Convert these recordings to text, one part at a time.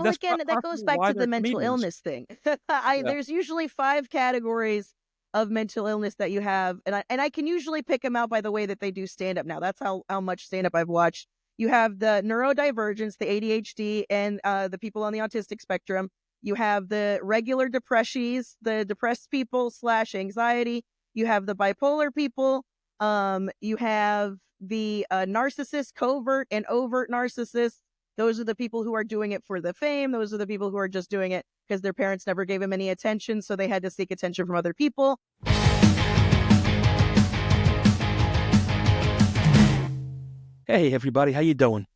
Well, That's again, that goes possibly back why to the they're mental comedians. illness thing. Yeah. There's usually 5 categories of mental illness that you have, and I can usually pick them out by the way that they do stand up now. That's how much stand up I've watched. You have the neurodivergence, the ADHD, and the people on the autistic spectrum. You have the regular depressies, the depressed people slash anxiety. You have the bipolar people. You have the narcissist, covert and overt narcissists. Those are the people who are doing it for the fame. Those are the people who are just doing it because their parents never gave them any attention, so they had to seek attention from other people. Hey, everybody, how you doing?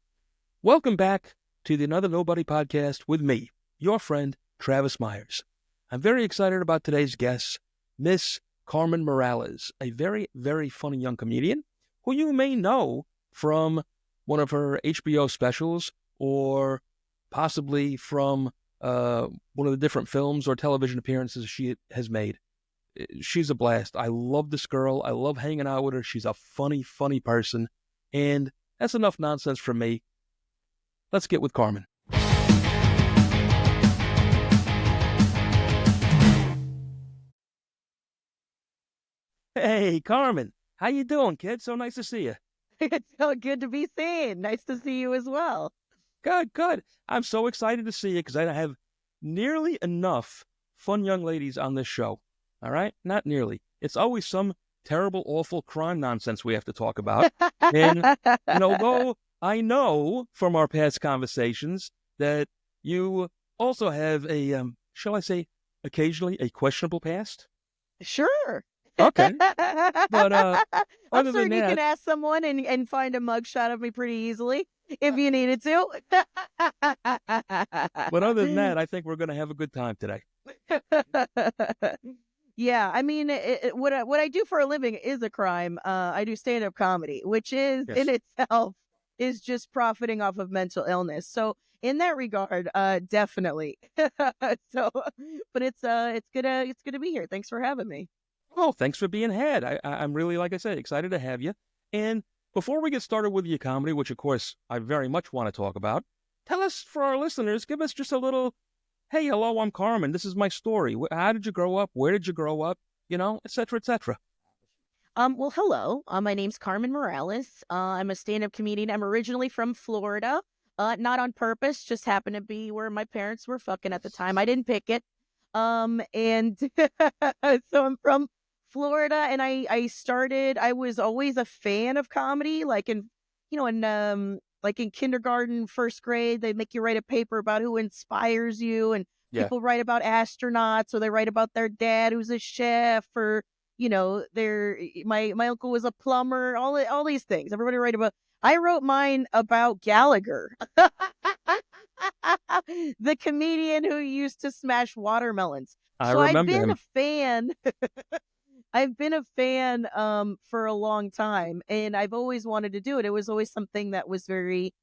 Welcome back to the Another Nobody podcast with me, your friend, Travis Myers. I'm very excited about today's guest, Miss Carmen Morales, a very, very funny young comedian who you may know from one of her HBO specials or possibly from one of the different films or television appearances she has made. She's a blast. I love this girl. I love hanging out with her. She's a funny, funny person. And that's enough nonsense from me. Let's get with Carmen. Hey, Carmen. How you doing, kid? So nice to see you. It's so good to be seen. Nice to see you as well. Good, good. I'm so excited to see you because I have nearly enough fun young ladies on this show. All right? Not nearly. It's always some terrible, awful crime nonsense we have to talk about. And although I know from our past conversations that you also have a, shall I say, occasionally a questionable past. Sure. Okay. But I'm other than certain you can that, ask someone and find a mugshot of me pretty easily if you needed to. I think we're going to have a good time today. Yeah, I mean, what I do for a living is a crime. I do stand up comedy, which is in Yes. itself is just profiting off of mental illness. So in that regard, definitely. So, but it's gonna be here. Thanks for having me. Oh, thanks for being had. I'm really, like I said, excited to have you. And before we get started with your comedy, which of course I very much want to talk about, tell us for our listeners, give us just a little, hey, hello, I'm Carmen. This is my story. How did you grow up? Where did you grow up? Et cetera, et cetera. Well, hello. My name's Carmen Morales. I'm a stand-up comedian. I'm originally from Florida. Not on purpose, just happened to be where my parents were fucking at the time. I didn't pick it. And so I'm from Florida, and I was always a fan of comedy, like in kindergarten, first grade, they make you write a paper about who inspires you, and Yeah. people write about astronauts, or they write about their dad who's a chef, or their my uncle was a plumber, all these things. Everybody write about. I wrote mine about Gallagher, the comedian who used to smash watermelons. I So I've remember been a him. fan. I've been a fan for a long time, and I've always wanted to do it. It was always something that was very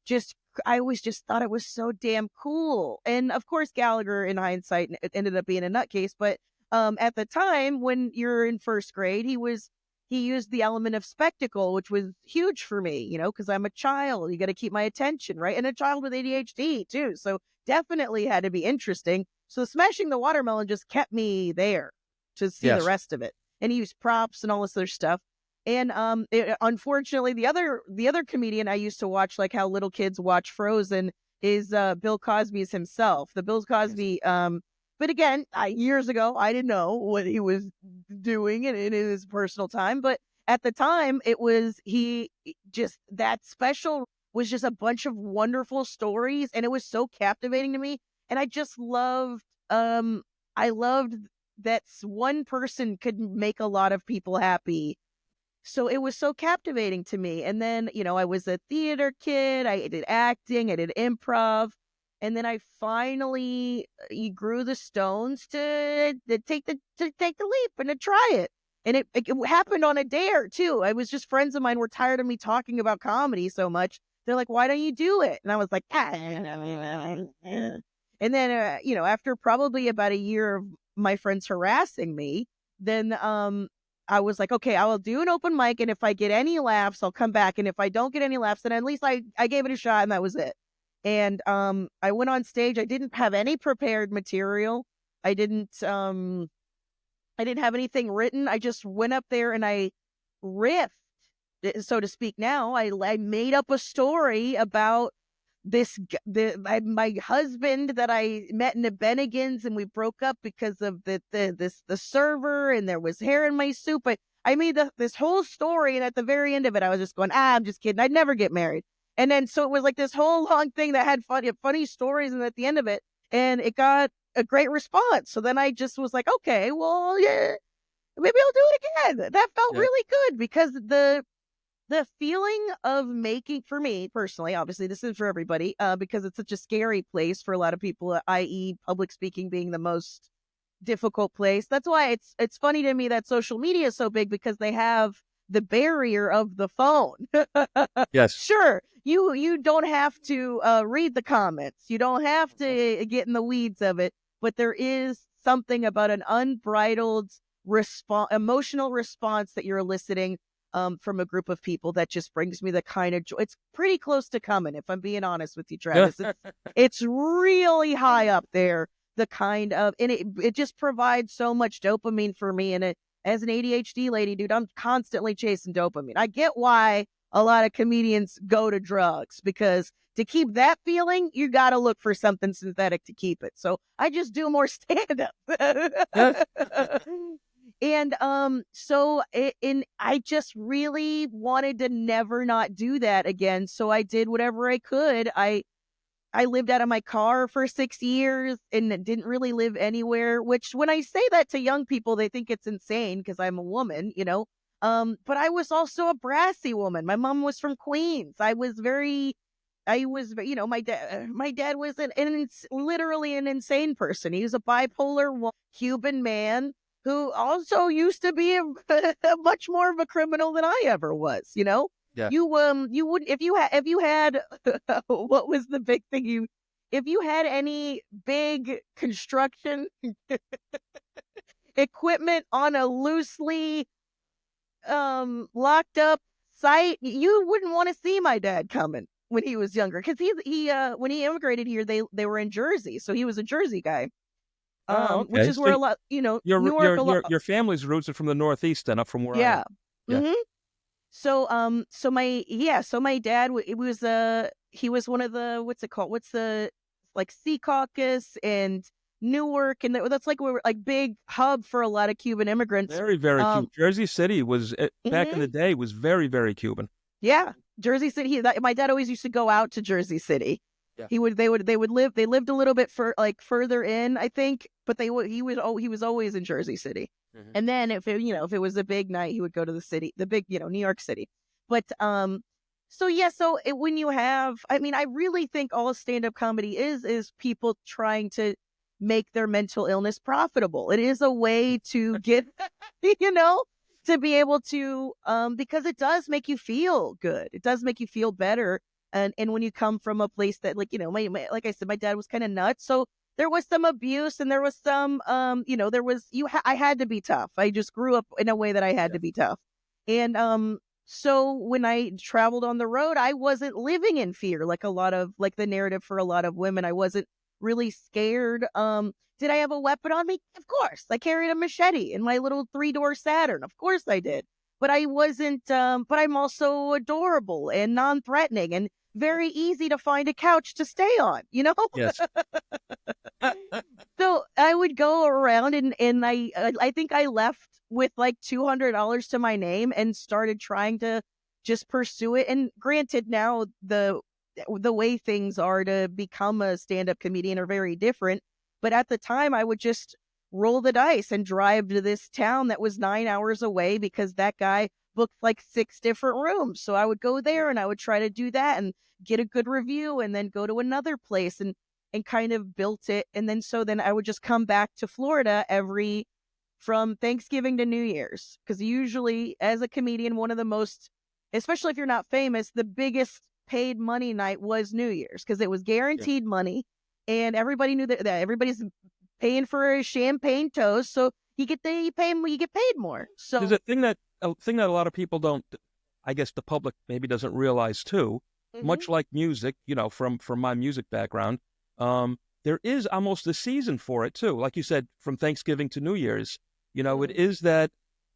just I always just thought it was so damn cool. And of course Gallagher in hindsight it ended up being a nutcase, but at the time when you're in first grade, he used the element of spectacle, which was huge for me, because I'm a child. You got to keep my attention, right? And a child with ADHD too. So definitely had to be interesting. So smashing the watermelon just kept me there to see the Yes. rest of it. And he used props and all this other stuff. And unfortunately, the other comedian I used to watch, like how little kids watch Frozen, is Bill Cosby's himself. The Bill Yes. Cosby. But again, years ago, I didn't know what he was doing in his personal time. But at the time, it was he just that special was just a bunch of wonderful stories, and it was so captivating to me. And I just loved. I loved that one person could make a lot of people happy, so it was so captivating to me. And then, I was a theater kid. I did acting, I did improv. And then I finally grew the stones to take the leap and to try it. And it happened on a dare too. I was just friends of mine were tired of me talking about comedy so much. They're like, "Why don't you do it?" And I was like, "Ah." And then, after probably about a year of my friends harassing me, then I was like, okay, I will do an open mic, and if I get any laughs, I'll come back. And if I don't get any laughs, then at least I gave it a shot, and that was it. And I went on stage. I didn't have any prepared material. I didn't have anything written. I just went up there and I riffed, so to speak. Now I made up a story about my husband that I met in the Bennigan's, and we broke up because of the server, and there was hair in my soup. But I made this whole story, and at the very end of it, I was just going, I'm just kidding. I'd never get married. And then so it was like this whole long thing that had funny stories, and at the end of it, and it got a great response. So then I just was like, okay, well, yeah, maybe I'll do it again. That felt Yeah. really good because the feeling of making, for me personally, obviously this is for everybody, because it's such a scary place for a lot of people, i.e. public speaking being the most difficult place. That's why it's funny to me that social media is so big, because they have the barrier of the phone. Yes. Sure, you don't have to read the comments. You don't have to get in the weeds of it, but there is something about an unbridled emotional response that you're eliciting from a group of people that just brings me the kind of joy. It's pretty close to coming, if I'm being honest with you, Yeah. Travis. It's really high up there. The kind of, and it just provides so much dopamine for me. And as an ADHD lady, dude, I'm constantly chasing dopamine. I get why a lot of comedians go to drugs, because to keep that feeling, you got to look for something synthetic to keep it. So I just do more stand Yes. up. And I just really wanted to never not do that again. So I did whatever I could. I lived out of my car for 6 years and didn't really live anywhere, which when I say that to young people, they think it's insane because I'm a woman, you know. But I was also a brassy woman. My mom was from Queens. My dad was literally an insane person. He was a bipolar Cuban man who also used to be much more of a criminal than I ever was, you know? Yeah. You wouldn't, if you had what was the big thing if you had any big construction equipment on a loosely locked up site, you wouldn't want to see my dad coming when he was younger, because he when he immigrated here, they were in Jersey, so he was a Jersey guy, Oh, which okay. is So where a lot, your Newark your a lot. your your family's roots are from the Northeast, and up from where I am. Yeah. Yeah. So my dad, it was he was one of the, what's it called? What's the, like, Sea Caucus and Newark, and that's like we're like big hub for a lot of Cuban immigrants. Very, very Um, Cuban. Jersey City was back in mhm, the day was very, very Cuban. yeah, Jersey City. My dad always used to go out to Jersey City. Yeah. They lived a little bit further in, I think, but he was always in Jersey City. Hmm. And then if it was a big night, he would go to the city, the big, New York City. But so yeah, when you have, I mean, I really think all stand-up comedy is people trying to make their mental illness profitable. It is a way to get, you know, to be able to, because it does make you feel good. It does make you feel better. And when you come from a place that, like, like I said, my dad was kind of nuts. So there was some abuse, and there was some, I had to be tough. I just grew up in a way that I had Yeah. to be tough. And so when I traveled on the road, I wasn't living in fear like a lot of, like, the narrative for a lot of women. I wasn't really scared. Did I have a weapon on me? Of course. I carried a machete in my little 3-door Saturn. Of course I did. But I wasn't, but I'm also adorable and non-threatening and very easy to find a couch to stay on, you know? Yes. So I would go around, and I think I left with like $200 to my name and started trying to just pursue it. And granted, now the way things are to become a stand-up comedian are very different. But at the time, I would just roll the dice and drive to this town that was 9 hours away, because that guy booked like 6 different rooms. So I would go there and I would try to do that and get a good review, and then go to another place and kind of built it. And then I would just come back to Florida from Thanksgiving to New Year's. Because usually, as a comedian, one of the most, especially if you're not famous, the biggest paid money night was New Year's, because it was Yeah. guaranteed money. And everybody knew that everybody's paying for a champagne toast. So you get paid more. There's So, a thing that a lot of people don't, I guess the public maybe doesn't realize too, Hmm. much like music, from my music background, there is almost a season for it too. Like you said, from Thanksgiving to New Year's, it Mm. is that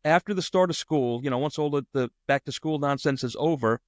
after the start of school, once all the back to school nonsense is over,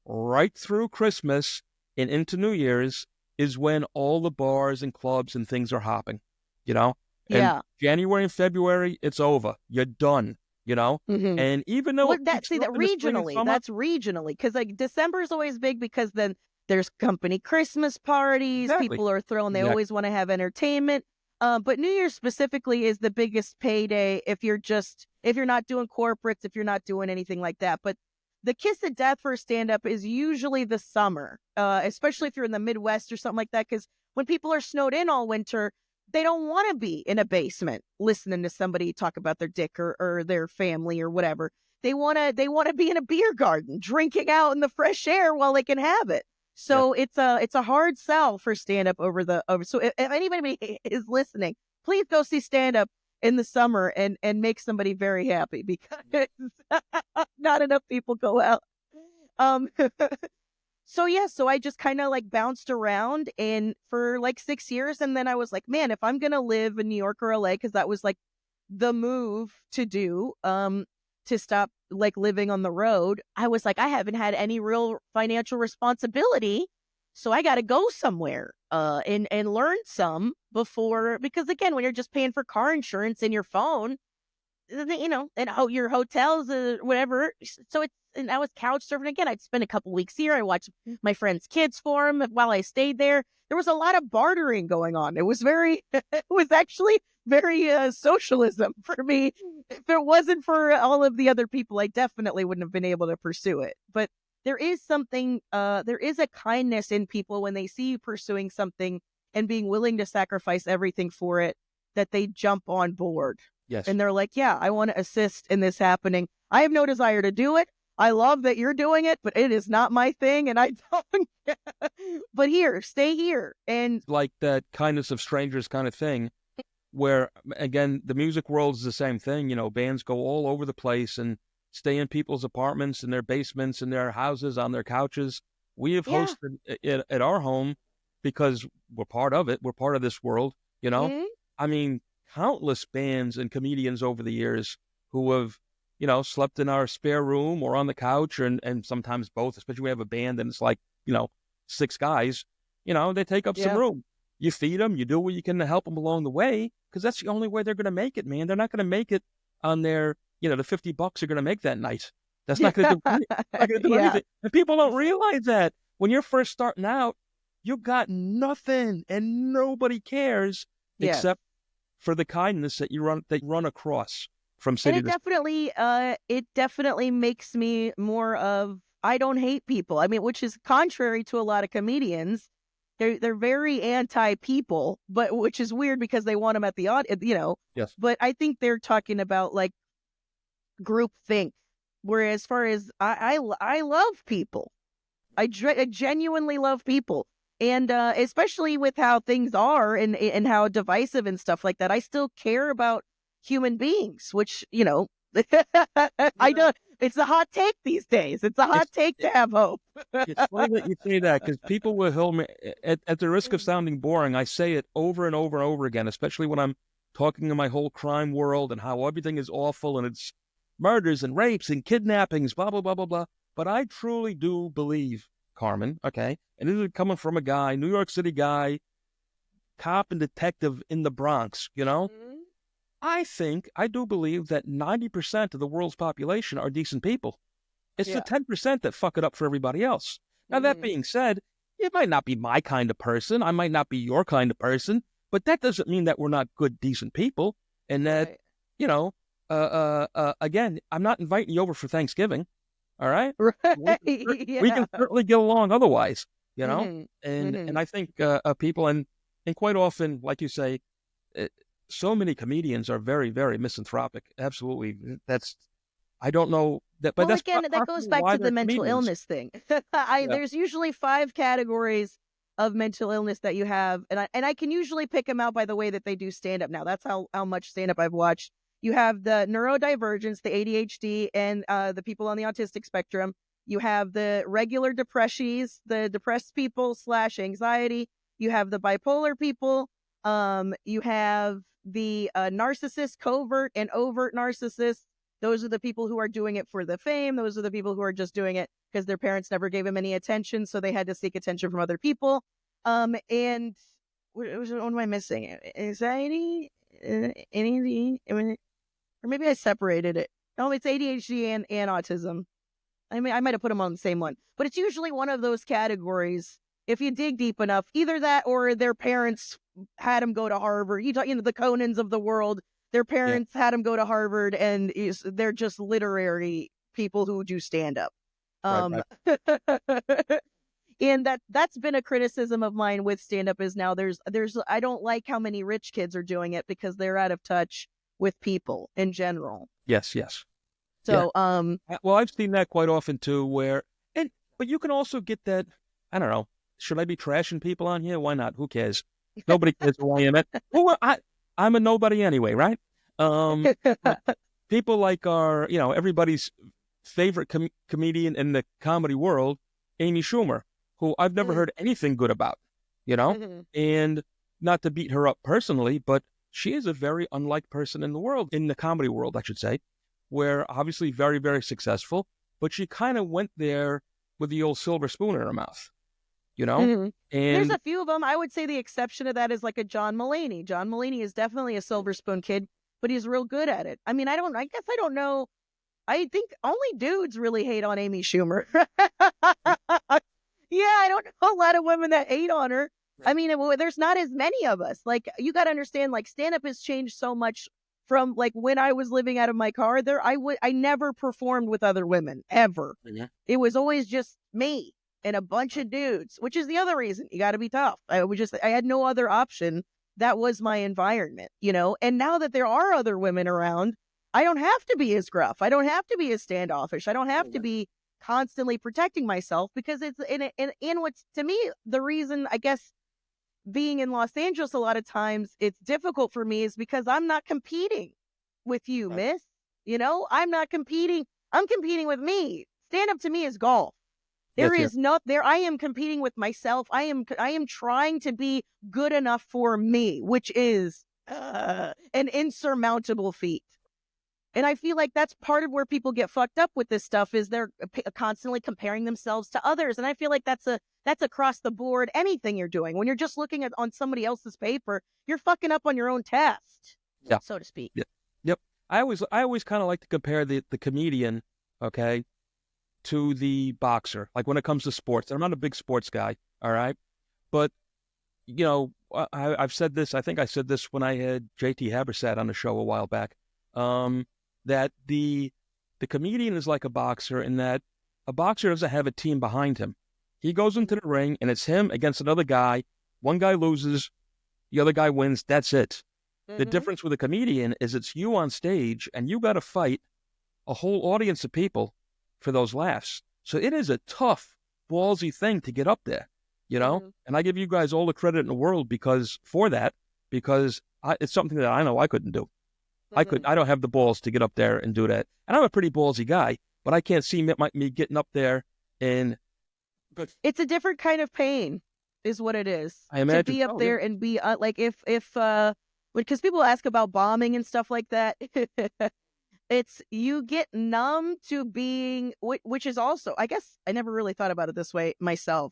right through Christmas and into New Year's is when all the bars and clubs and things are hopping, you know? And Yeah. January and February, it's over. You're done, you know? Hmm. And even though Well, it that picks see up that in the spring and regionally, summer, that's regionally because like December is always big because then there's company Christmas parties. exactly, People are throwing. They exactly. always want to have entertainment. But New Year's specifically is the biggest payday if you're not doing corporates, if you're not doing anything like that. But the kiss of death for stand up is usually the summer, especially if you're in the Midwest or something like that. Because when people are snowed in all winter, they don't want to be in a basement listening to somebody talk about their dick or their family or whatever. They want to be in a beer garden, drinking out in the fresh air while they can have it. Yes. So it's a hard sell for stand up over. So if anybody is listening, please go see stand up in the summer and make somebody very happy because not enough people go out. Um so yeah, so I just kind of like bounced around and for like 6 years and then I was like, man, if I'm gonna live in New York or LA, because that was like the move to do, to stop like living on the road, I was like, I haven't had any real financial responsibility. So I gotta go somewhere and learn some before because again, when you're just paying for car insurance and your phone, and your hotels or whatever. So and I was couch surfing again. I'd spend a couple weeks here. I watched my friends' kids for them while I stayed there. There was a lot of bartering going on. It was it was actually very socialism for me. If it wasn't for all of the other people, I definitely wouldn't have been able to pursue it. But there is a kindness in people when they see you pursuing something and being willing to sacrifice everything for it that they jump on board Yes. and they're like, yeah, I want to assist in this happening. I have no desire to do it. I love that you're doing it, but it is not my thing. And I don't, but here, stay here. And Like that kindness of strangers kind of thing, where, again, the music world is the same thing. Bands go all over the place and stay in people's apartments, in their basements, in their houses, on their couches. We have yeah. hosted it at our home because we're part of it. We're part of this world, you know? Mm-hmm. I mean, countless bands and comedians over the years who have, slept in our spare room or on the couch, and sometimes both, especially we have a band and it's like, six guys, they take up some Yeah. room. You feed them, you do what you can to help them along the way, because that's the only way they're going to make it, man. They're not going to make it on their, the $50 they're going to make that night. That's not going to do, not going to do Yeah. anything. And people don't realize that when you're first starting out, you got nothing, and nobody cares Yes. except for the kindness that you run across from And city to it definitely makes me more of I don't hate people. I mean, which is contrary to a lot of comedians. They're very anti people, but which is weird because they want them at the audience. yes, But I think they're talking about like group think. Whereas far as I love people. I genuinely love people. And especially with how things are and how divisive and stuff like that, I still care about human beings, which, you I know, don't, it's a hot take these days. It's a hot it's take to have hope. it's funny that you say that, because people will hold me at the risk of sounding boring. I say it over and over and over again, especially when I'm talking to my whole crime world and how everything is awful and it's murders and rapes and kidnappings, blah blah blah blah blah. But I truly do believe, Carmen, okay, and this is coming from a guy, New York City guy, cop and detective in the Bronx. Mhm. I do believe that 90% of the world's population are decent people. It's the Yeah. 10% that fuck it up for everybody else. Now, that Hmm. being said, it might not be my kind of person. I might not be your kind of person, but that doesn't mean that we're not good, decent people. And that, Right. you know, again, I'm not inviting you over for Thanksgiving. All right. Right. We can Yeah. certainly get along otherwise, Hmm. and Hmm. I think people, and quite often, like you say, uh, so many comedians are very, very misanthropic. Absolutely. I don't know that, but Well, that's again, that goes possibly back why to the they're mental comedians. illness thing. Yeah. There's usually 5 categories of mental illness that you have, and I can usually pick them out by the way that they do stand up now. That's how much stand up I've watched. You have the neurodivergence, the ADHD, and the people on the autistic spectrum. You have the regular depressees, the depressed people / anxiety. You have the bipolar people. You have the narcissist, covert and overt narcissists. Those are the people who are doing it for the fame. Those are the people who are just doing it because their parents never gave them any attention, so they had to seek attention from other people. And what am I missing? Anxiety, anything, or maybe I separated it. No, it's ADHD and autism. I mean, I might have put them on the same one, but it's usually one of those categories. If you dig deep enough, either that or their parents had them go to Harvard. You know, the Conans of the world. Their Yeah. parents had them go to Harvard, and they're just literary people who do stand up. Right. Right. And that's been a criticism of mine with stand up is now there's I don't like how many rich kids are doing it because they're out of touch with people in general. Yes. Yes. Yeah. So Well, I've seen that quite often too. But you can also get that. I don't know. Should I be trashing people on here? Why not? Who cares? Nobody cares who I am. Well, I'm a nobody anyway, right? But people like everybody's favorite comedian in the comedy world, Amy Schumer, who I've never heard anything good about, and not to beat her up personally, but she is a very unliked person in the world, in the comedy world, I should say, where obviously very, very successful, but she kind of went there with the old silver spoon in her mouth, and there's a few of them. I would say the exception of that is like a John Mulaney. John Mulaney is definitely a silver spoon kid, but he's real good at it. I mean, I guess I don't know. I think only dudes really hate on Amy Schumer. Yeah, I don't know a lot of women that hate on her. I mean, there's not as many of us. Like, you got to understand, like, stand-up has changed so much from, like, when I was living out of my car. I never performed with other women, ever. Yeah. It was always just me and a bunch of dudes, which is the other reason. You got to be tough. I had no other option. That was my environment, And now that there are other women around, I don't have to be as gruff. I don't have to be as standoffish. I don't have to be constantly protecting myself because it's in what's, to me, the reason, I guess, being in Los Angeles a lot of times it's difficult for me is because I'm not competing with you, miss. I'm not competing. I'm competing with me. Stand up to me is golf. There is not there. I am competing with myself. I am trying to be good enough for me, which is an insurmountable feat. And I feel like that's part of where people get fucked up with this stuff is they're constantly comparing themselves to others. And I feel like that's across the board. Anything you're doing when you're just looking on somebody else's paper, you're fucking up on your own test, so to speak. Yep. I always kind of like to compare the comedian, okay, to the boxer. Like when it comes to sports, I'm not a big sports guy, all right, but I've said this. I think I said this when I had JT Habersat on the show a while back. That the comedian is like a boxer in that a boxer doesn't have a team behind him. He goes into the ring and it's him against another guy. One guy loses, the other guy wins. That's it. The difference with a comedian is it's you on stage and you got to fight a whole audience of people for those laughs. So it is a tough, ballsy thing to get up there, and I give you guys all the credit in the world because it's something that I know I couldn't do. I don't have the balls to get up there and do that. And I'm a pretty ballsy guy, but I can't see me getting up there and. But it's a different kind of pain, is what it is. I imagine to be up there and be like because people ask about bombing and stuff like that. It's you get numb to being, which is also, I guess, I never really thought about it this way myself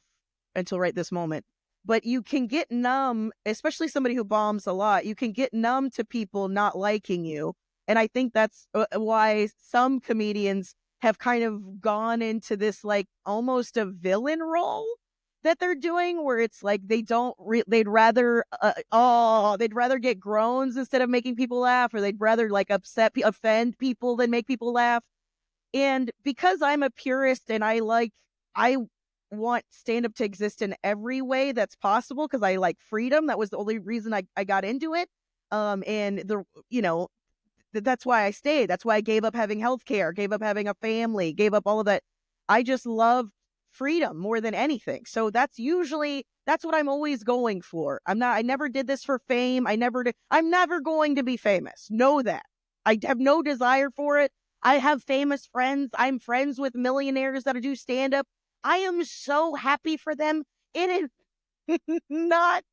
until right this moment. But you can get numb, especially somebody who bombs a lot, you can get numb to people not liking you. And I think that's why some comedians have kind of gone into this like almost a villain role that they're doing where it's like they'd rather get groans instead of making people laugh, or they'd rather like offend people than make people laugh. And because I'm a purist and I want stand-up to exist in every way that's possible because I like freedom. That was the only reason I got into it. And that's why I stayed. That's why I gave up having healthcare, gave up having a family, gave up all of that. I just love freedom more than anything. So that's what I'm always going for. I never did this for fame. I'm never going to be famous. Know that. I have no desire for it. I have famous friends. I'm friends with millionaires that do stand up. I am so happy for them. It is not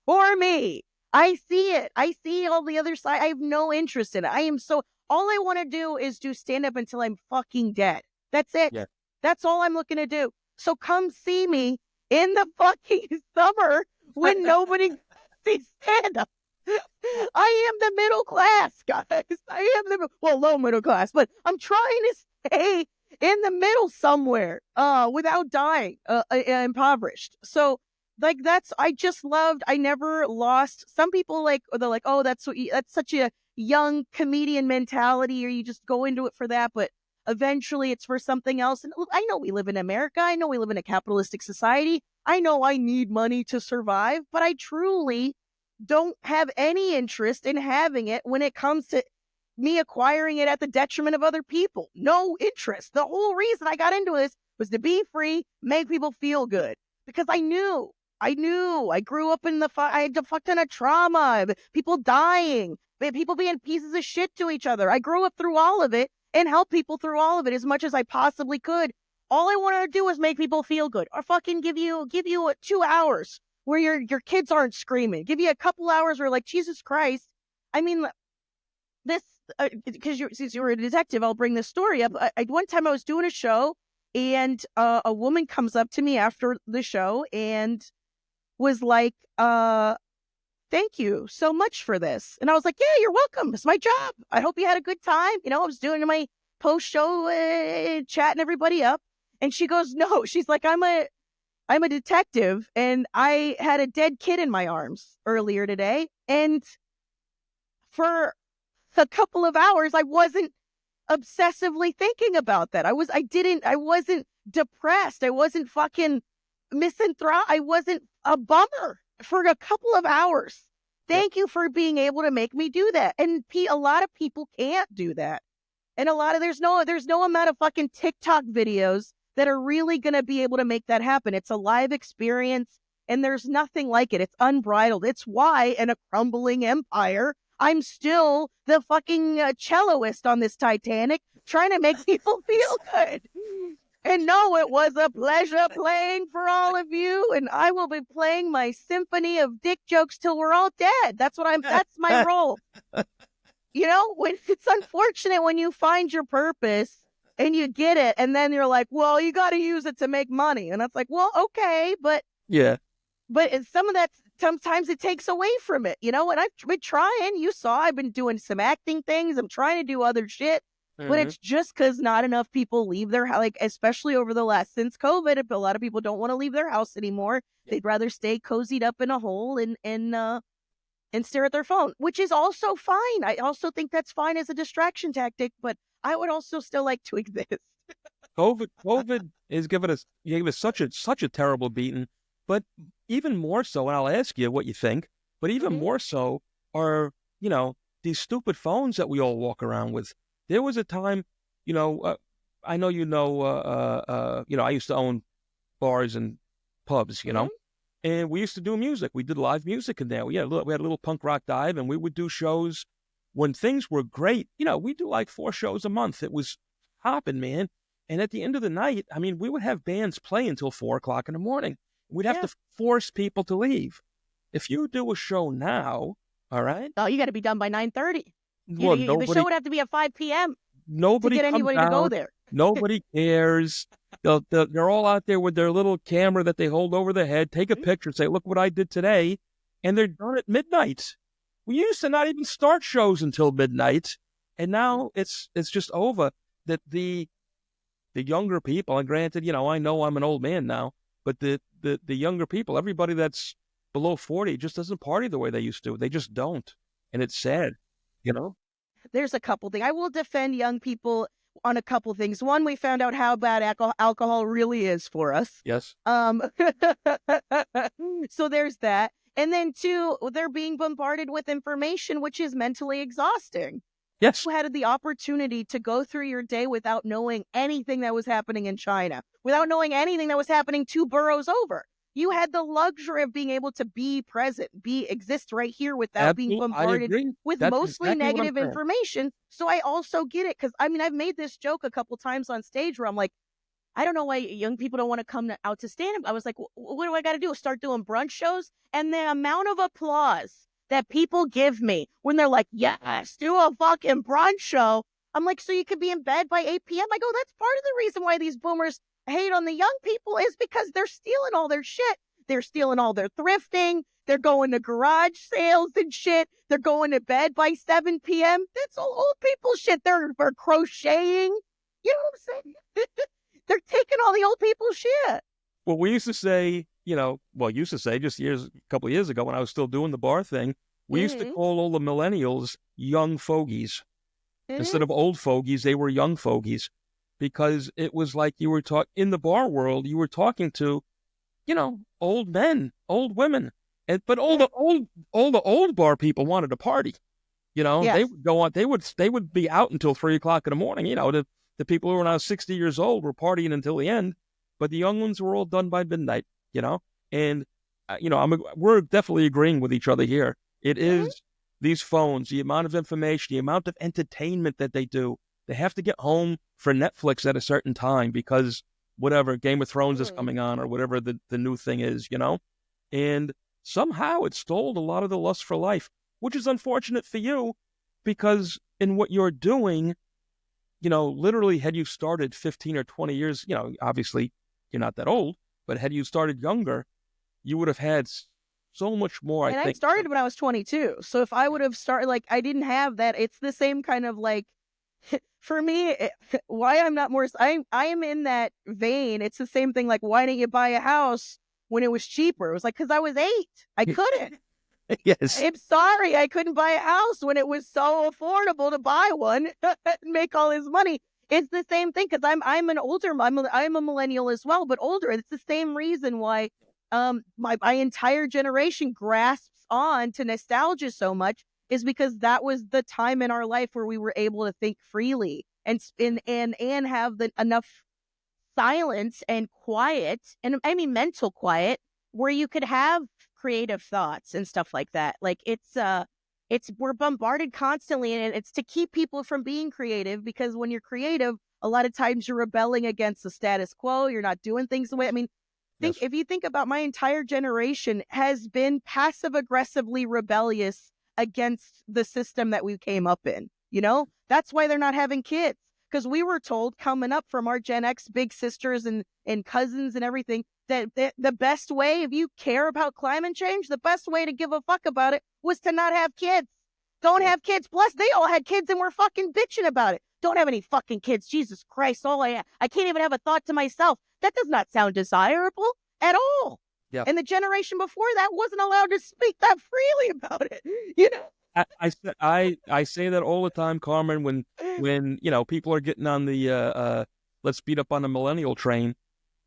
for me. I see it. I see all the other side. I have no interest in it. All I want to do is do stand up until I'm fucking dead. That's it. Yeah. That's all I'm looking to do. So come see me in the fucking summer when nobody sees stand up. I am the middle class, guys. I am low middle class, but I'm trying to stay in the middle somewhere, without dying, impoverished. So, like, I never lost. Some people they're like, oh, that's such a young comedian mentality, or you just go into it for that, but eventually it's for something else. And I know we live in America. I know we live in a capitalistic society. I know I need money to survive, but I truly don't have any interest in having it when it comes to me acquiring it at the detriment of other people. No interest. The whole reason I got into this was to be free, make people feel good. Because I knew. I grew up I had a fuck ton of trauma, people dying, people being pieces of shit to each other. I grew up through all of it and helped people through all of it as much as I possibly could. All I wanted to do was make people feel good, or fucking give you 2 hours where your kids aren't screaming. Give you a couple hours where, like, Jesus Christ. I mean, this, because since you were a detective, I'll bring this story up. One time I was doing a show, and a woman comes up to me after the show and was like, thank you so much for this. And I was like, yeah, you're welcome. It's my job. I hope you had a good time. I was doing my post-show, chatting everybody up. And she goes, no, she's like, I'm a detective, and I had a dead kid in my arms earlier today. And for a couple of hours, I wasn't obsessively thinking about that. I wasn't depressed. I wasn't fucking misanthropic. I wasn't a bummer for a couple of hours. Thank you for being able to make me do that. And a lot of people can't do that. And there's no amount of fucking TikTok videos that are really going to be able to make that happen. It's a live experience, and there's nothing like it. It's unbridled. It's why, in a crumbling empire, I'm still the fucking celloist on this Titanic, trying to make people feel good. And no, it was a pleasure playing for all of you, and I will be playing my symphony of dick jokes till we're all dead. That's my role. It's unfortunate when you find your purpose and you get it, and then you're like, well, you got to use it to make money. And that's like, well, okay, but Yeah. but some of that, sometimes it takes away from it, and I've been trying. You saw I've been doing some acting things. I'm trying to do other shit, but it's just because not enough people leave their house, like, especially over the last, since COVID, a lot of people don't want to leave their house anymore. They'd rather stay cozied up in a hole and stare at their phone, which is also fine. I also think that's fine as a distraction tactic, but I would also still like to exist. COVID gave us such a terrible beating, but even more so, and I'll ask you what you think, but even more so are, these stupid phones that we all walk around with. There was a time, I know, I used to own bars and pubs, and we used to do music. We did live music in there. We had a little punk rock dive, and we would do shows when things were great. We do like 4 shows a month. It was hopping, man. And at the end of the night, I mean, we would have bands play until 4:00 in the morning. We'd have to force people to leave. If you do a show now, all right? Oh, you got to be done by 9:30. Well, The show would have to be at 5 p.m. Nobody to get anybody to go there. Nobody cares. They're all out there with their little camera that they hold over their head, take a picture, say, look what I did today, and they're done at midnight. We used to not even start shows until midnight, and now it's just over. That the younger people, and granted, I know I'm an old man now, but the younger people, everybody that's below 40, just doesn't party the way they used to. They just don't, and it's sad, There's a couple things. I will defend young people on a couple things. One, we found out how bad alcohol really is for us. Yes. So there's that. And then 2, they're being bombarded with information, which is mentally exhausting. Yes. You had the opportunity to go through your day without knowing anything that was happening in China, without knowing anything that was happening 2 boroughs over. You had the luxury of being able to be present, exist right here without being Absolutely, I bombarded agree. with That's mostly exactly what I'm negative saying. information. So I also get it, because I mean, I've made this joke a couple times on stage where I'm like, I don't know why young people don't want to come out to stand up. I was like, what do I got to do? Start doing brunch shows? And the amount of applause that people give me when they're like, yes, do a fucking brunch show. I'm like, so you could be in bed by 8 p.m.? I go, that's part of the reason why these boomers hate on the young people, is because they're stealing all their shit. They're stealing all their thrifting. They're going to garage sales and shit. They're going to bed by 7 p.m. That's all old people shit. They're crocheting. You know what I'm saying? They're taking all the old people's shit. Well, we used to say, used to say just a couple of years ago when I was still doing the bar thing, we used to Mm-hmm. call all the millennials young fogies. Instead Mm-hmm. of old fogies, they were young fogies, because it was like you were in the bar world, you were talking to, old men, old women. But Yeah. all the old bar people wanted to party. They Yes. would go on. They would be out until 3 o'clock in the morning. The people who were now 60 years old were partying until the end, but the young ones were all done by midnight. And we're definitely agreeing with each other here. It Mm-hmm. is these phones, the amount of information, the amount of entertainment that they do. They have to get home for Netflix at a certain time because whatever Game of Thrones is Mm-hmm. coming on or whatever the new thing is. And somehow it stole a lot of the lust for life, which is unfortunate for you because in what you're doing, literally had you started 15 or 20 years, obviously you're not that old, but had you started younger, you would have had so much more, I And I think. started when I was 22. So if I would have started, like, I didn't have that. It's the same kind of like, for me, why I'm not more, I am in that vein. It's the same thing. Like, why didn't you buy a house when it was cheaper? It was like, because I was 8. I couldn't. Yes. I'm sorry, I couldn't buy a house when it was so affordable to buy one and make all his money. It's the same thing, because I'm an older, I'm a millennial as well, but older. It's the same reason why my entire generation grasps on to nostalgia so much, is because that was the time in our life where we were able to think freely and have the enough silence and quiet, and I mean mental quiet, where you could have creative thoughts and stuff like that. Like, it's we're bombarded constantly, and it's to keep people from being creative, because when you're creative, a lot of times you're rebelling against the status quo. You're not doing things the way, I mean, think Yes. if you think about, my entire generation has been passive aggressively rebellious against the system that we came up in. That's why they're not having kids, because we were told coming up from our Gen X big sisters and cousins and everything, that the best way, if you care about climate change, the best way to give a fuck about it was to not have kids. Don't Yeah. have kids. Plus, they all had kids and were fucking bitching about it. Don't have any fucking kids. Jesus Christ. I can't even have a thought to myself. That does not sound desirable at all. Yeah. And the generation before that wasn't allowed to speak that freely about it. You know? I say that all the time, Carmen, when people are getting on the let's beat up on the millennial train.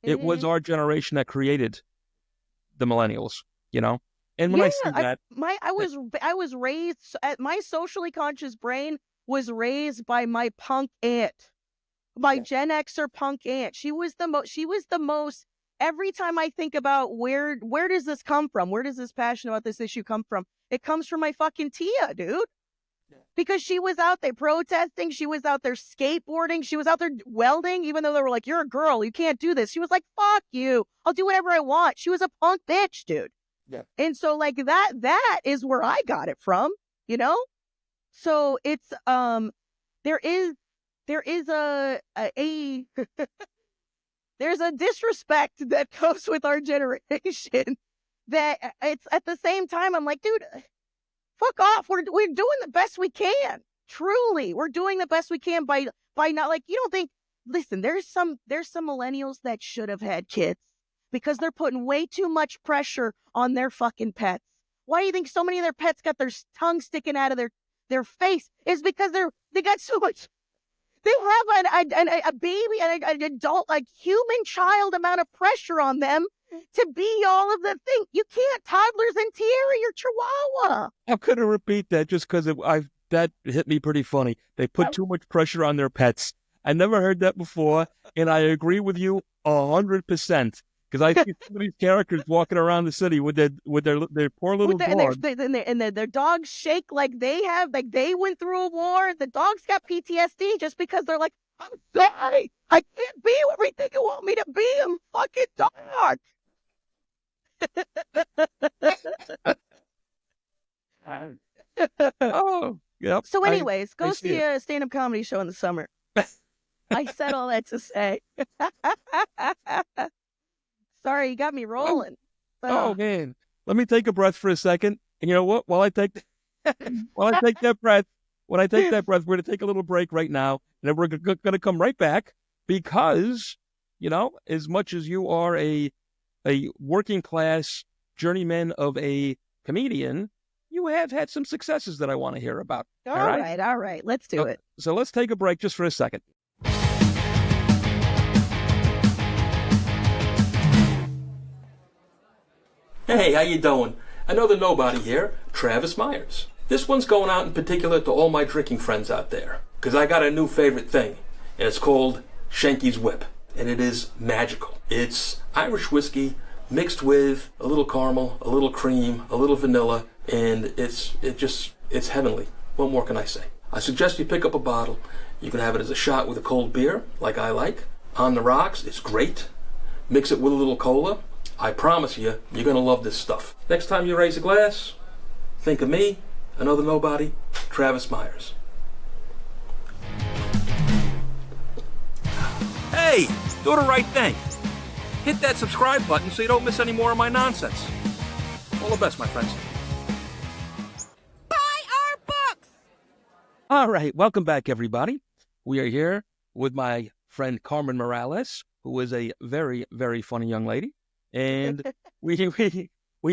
It was Mm-hmm. our generation that created the millennials. And when Yeah, I say that, I was raised, my socially conscious brain was raised by my punk aunt, my yeah, Gen Xer punk aunt. She was the most. Every time I think about where does this come from? Where does this passion about this issue come from? It comes from my fucking Tia, dude. Because she was out there protesting, she was out there skateboarding, she was out there welding, even though they were like, "You're a girl, you can't do this." She was like, "Fuck you, I'll do whatever I want." She was a punk bitch, dude. yeah, And so, like, that is where I got it from, you know? So it's there is a there's a disrespect that comes with our generation, that it's at the same time I'm like, dude, fuck off. We're doing the best we can. Truly, we're doing the best we can by not, like, you don't think, listen, there's some millennials that should have had kids, because they're putting way too much pressure on their fucking pets. Why do you think so many of their pets got their tongue sticking out of their face? Is because they got so much, they have a baby and an adult, like, human child amount of pressure on them to be all of the thing. You can't. Toddlers in Tierra, your Chihuahua. how could I repeat that? Just because that hit me pretty funny. They put too much pressure on their pets. I never heard that before, and I agree with you 100%. Because I see some of these characters walking around the city with their poor little With their, and their, dog. their dogs shake like they went through a war. The dogs got PTSD just because they're like, I'm sorry, I can't be everything you want me to be. I'm fucking dog. Oh, yep. So, anyways, I go see see it. a stand-up comedy show in the summer. I said all that to say. Sorry, you got me Oh, rolling. oh Ugh. man. Let me take a breath for a second. And you know what? While I take that breath, when I take that breath, we're going to take a little break right now, and then we're going to come right back because, as much as you are a working class journeyman of a comedian, you have had some successes that I want to hear about. All right. All right. Let's do So, it. so let's take a break just for a second. Hey, how you doing? Another nobody here, Travis Myers. This one's going out in particular to all my drinking friends out there, because I got a new favorite thing, and it's called Shanky's Whip, and it is magical. It's Irish whiskey mixed with a little caramel, a little cream, a little vanilla, and it's heavenly. What more can I say? I suggest you pick up a bottle. You can have it as a shot with a cold beer, like I like. On the rocks, it's great. Mix it with a little cola. I promise you, you're going to love this stuff. Next time you raise a glass, think of me, another nobody, Travis Myers. Hey, do the right thing. Hit that subscribe button so you don't miss any more of my nonsense. All the best, my friends. Buy our books! All right, welcome back, everybody. We are here with my friend Carmen Morales, who is a very, very funny young lady. And we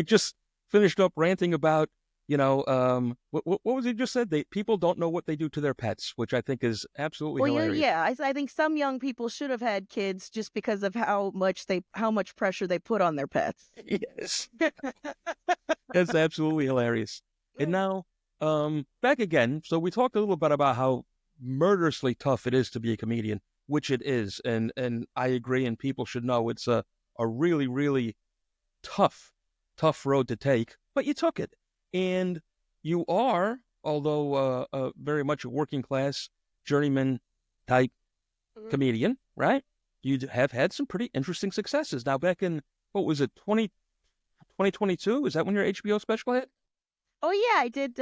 just finished up ranting about, what was it you just said? People don't know what they do to their pets, which I think is absolutely Well, hilarious. yeah. I think some young people should have had kids just because of how much pressure they put on their pets. Yes, that's absolutely hilarious. And now, back again. So we talked a little bit about how murderously tough it is to be a comedian, which it is, and I agree. And people should know it's a really, really tough road to take, but you took it. And you are, although very much a working class journeyman type comedian, right? You have had some pretty interesting successes. Now, back in, what was it, 2022? Is that when your HBO special hit? Oh yeah, I did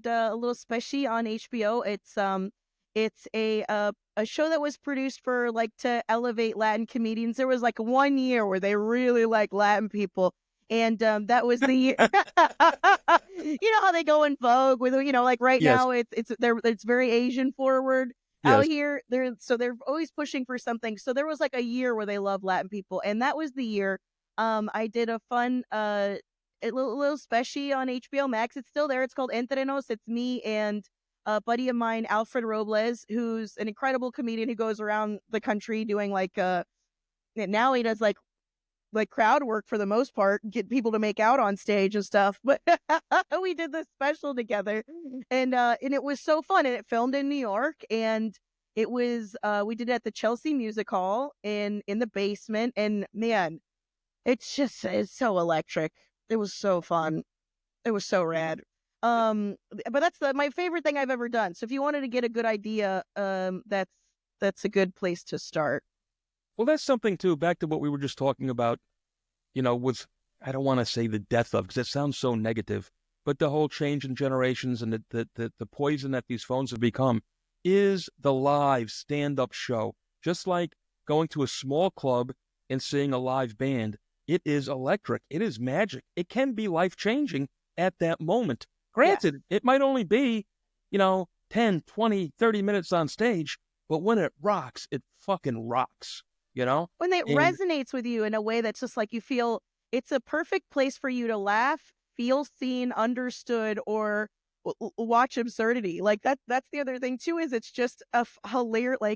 a little special on HBO. It's a show that was produced for like to elevate Latin comedians. There was like 1 year where they really like Latin people, and that was the year. You know how they go in vogue with like right Yes, now it's very Asian forward out yes. here. They're always pushing for something. So there was like a year where they love Latin people, and that was the year. I did a fun a little special on HBO Max. It's still there. It's called Entre Nos. It's me and a buddy of mine, Alfred Robles, who's an incredible comedian who goes around the country doing now he does like crowd work for the most part, get people to make out on stage and stuff. But we did this special together, and it was so fun. And it filmed in New York, and it was we did it at the Chelsea Music Hall in the basement. And man, it's so electric. It was so fun. It was so rad. But that's my favorite thing I've ever done. So if you wanted to get a good idea, that's a good place to start. Well, that's something too, back to what we were just talking about, with, I don't want to say the death of, because it sounds so negative, but the whole change in generations and the poison that these phones have become is the live stand-up show. Just like going to a small club and seeing a live band, it is electric. It is magic. It can be life-changing at that moment. Yeah. Granted, it might only be, 10, 20, 30 minutes on stage, but when it rocks, it fucking rocks, When it And resonates with you in a way that's just like you feel it's a perfect place for you to laugh, feel seen, understood, or watch absurdity. Like that's the other thing too, is it's just a hilarious,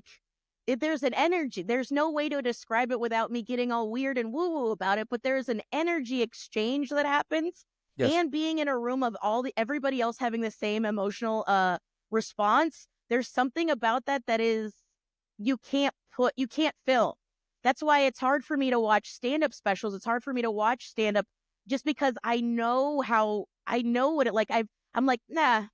there's an energy. There's no way to describe it without me getting all weird and woo woo about it, but there's an energy exchange that happens, yes, and being in a room of everybody else having the same emotional response. There's something about that is you can't film. that's why it's hard for me to watch stand-up specials. It's hard for me to watch stand-up just because I know what it like. I'm like, nah,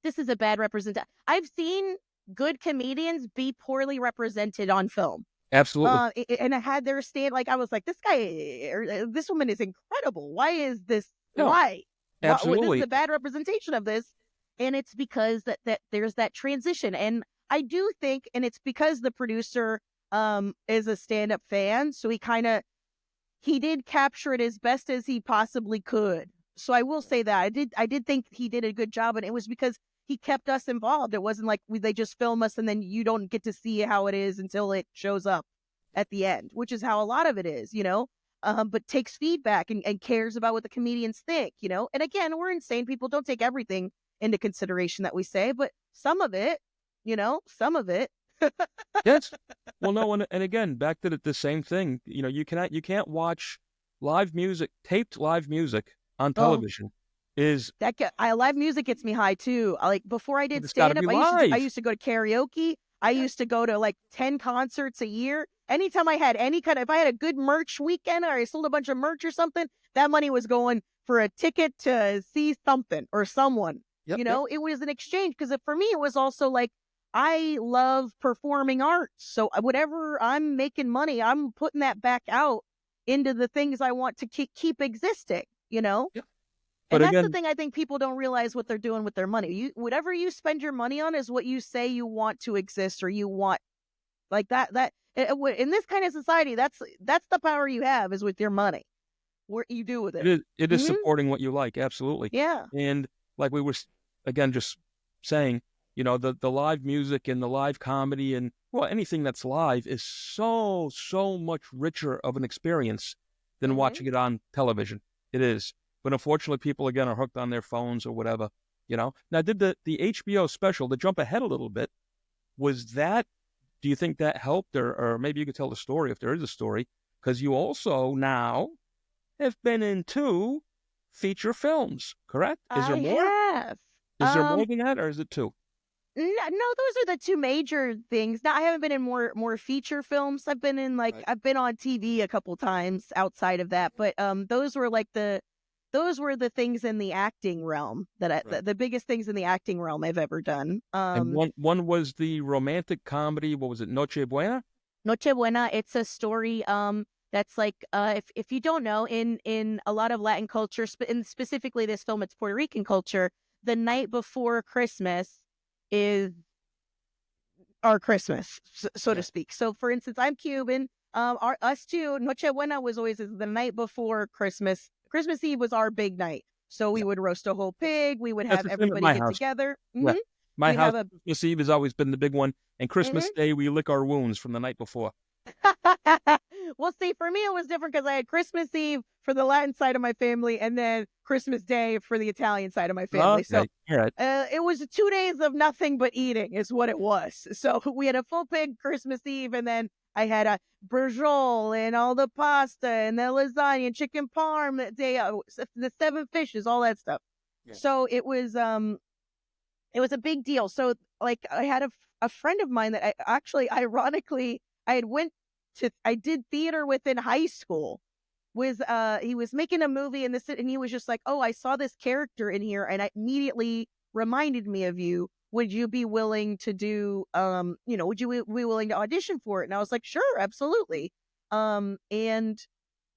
this is a bad representation. I've seen good comedians be poorly represented on film. Absolutely. And I had their stand, like, I was like, this guy, or this woman is incredible. Why is this? No, Why? This is absolutely. a bad representation of this. And it's because that there's that transition. And I do think, and it's because the producer is a stand-up fan. So he did capture it as best as he possibly could. So I will say that I did think he did a good job, and it was because he kept us involved. It wasn't like they just film us and then you don't get to see how it is until it shows up at the end, which is how a lot of it is, but takes feedback and cares about what the comedians think, And again, we're insane people. Don't take everything into consideration that we say, but some of it, some of it. Yes. Well, no, and again, back to the same thing. You can't watch taped live music on Oh, television. Is live music gets me high too. Like before I did It's got to stand up, be I live. used to go to karaoke. I used to go to like 10 concerts a year. Anytime I had if I had a good merch weekend or I sold a bunch of merch or something, that money was going for a ticket to see something or someone. Yep, yep. It was an exchange because for me it was also like I love performing arts. So whatever I'm making money, I'm putting that back out into the things I want to keep existing. Yep. But And that's the again, thing I think people don't realize what they're doing with their money. Whatever you spend your money on is what you say you want to exist or you want like in this kind of society, that's the power you have is with your money. What you do with it it. is Hmm. supporting what you like, absolutely. Yeah. And like we were again just saying, the live music and the live comedy and well, anything that's live is so much richer of an experience than Hmm. watching it on television. It is. But unfortunately, people again are hooked on their phones or whatever. Now, did the HBO special, to jump ahead a little bit, was that? Do you think that helped, or maybe you could tell the story if there is a story? Because you also now have been in two feature films, correct? Is there I more? have. Is there more than that, or is it two? No, those are the two major things. Now I haven't been in more feature films. I've been in Right. I've been on TV a couple times outside of that, but those were the things in the acting realm Right. the biggest things in the acting realm I've ever done. And one was the romantic comedy. What was it? Noche Buena. Noche Buena, it's a story that's like if you don't know, in a lot of Latin culture, and specifically this film, it's Puerto Rican culture, the night before Christmas is our Christmas, so to Yeah. speak. So for instance, I'm Cuban. Us too, Noche Buena was always the night before Christmas. Christmas Eve was our big night. So we Yeah. would roast a whole pig. We would That's have the same at everybody my get house. together. Yeah. My We'd house, have a Christmas Eve has always been the big one, and mhm. Christmas Day we lick our wounds from the night before. Well, see, for me, it was different because I had Christmas Eve for the Latin side of my family and then Christmas Day for the Italian side of my family. So Okay. All right. it was 2 days of nothing but eating, is what it was. So we had a full pig Christmas Eve, and then I had a brujol and all the pasta and the lasagna and chicken parm that day, the 7 fishes, all that stuff. Yeah. So it was a big deal. So like I had a friend of mine that I actually ironically I did theater with in high school. He was making a movie and he was just like, "Oh, I saw this character in here and it immediately reminded me of you. Would you be willing to do would you be willing to audition for it?" And I was like, "Sure, absolutely." And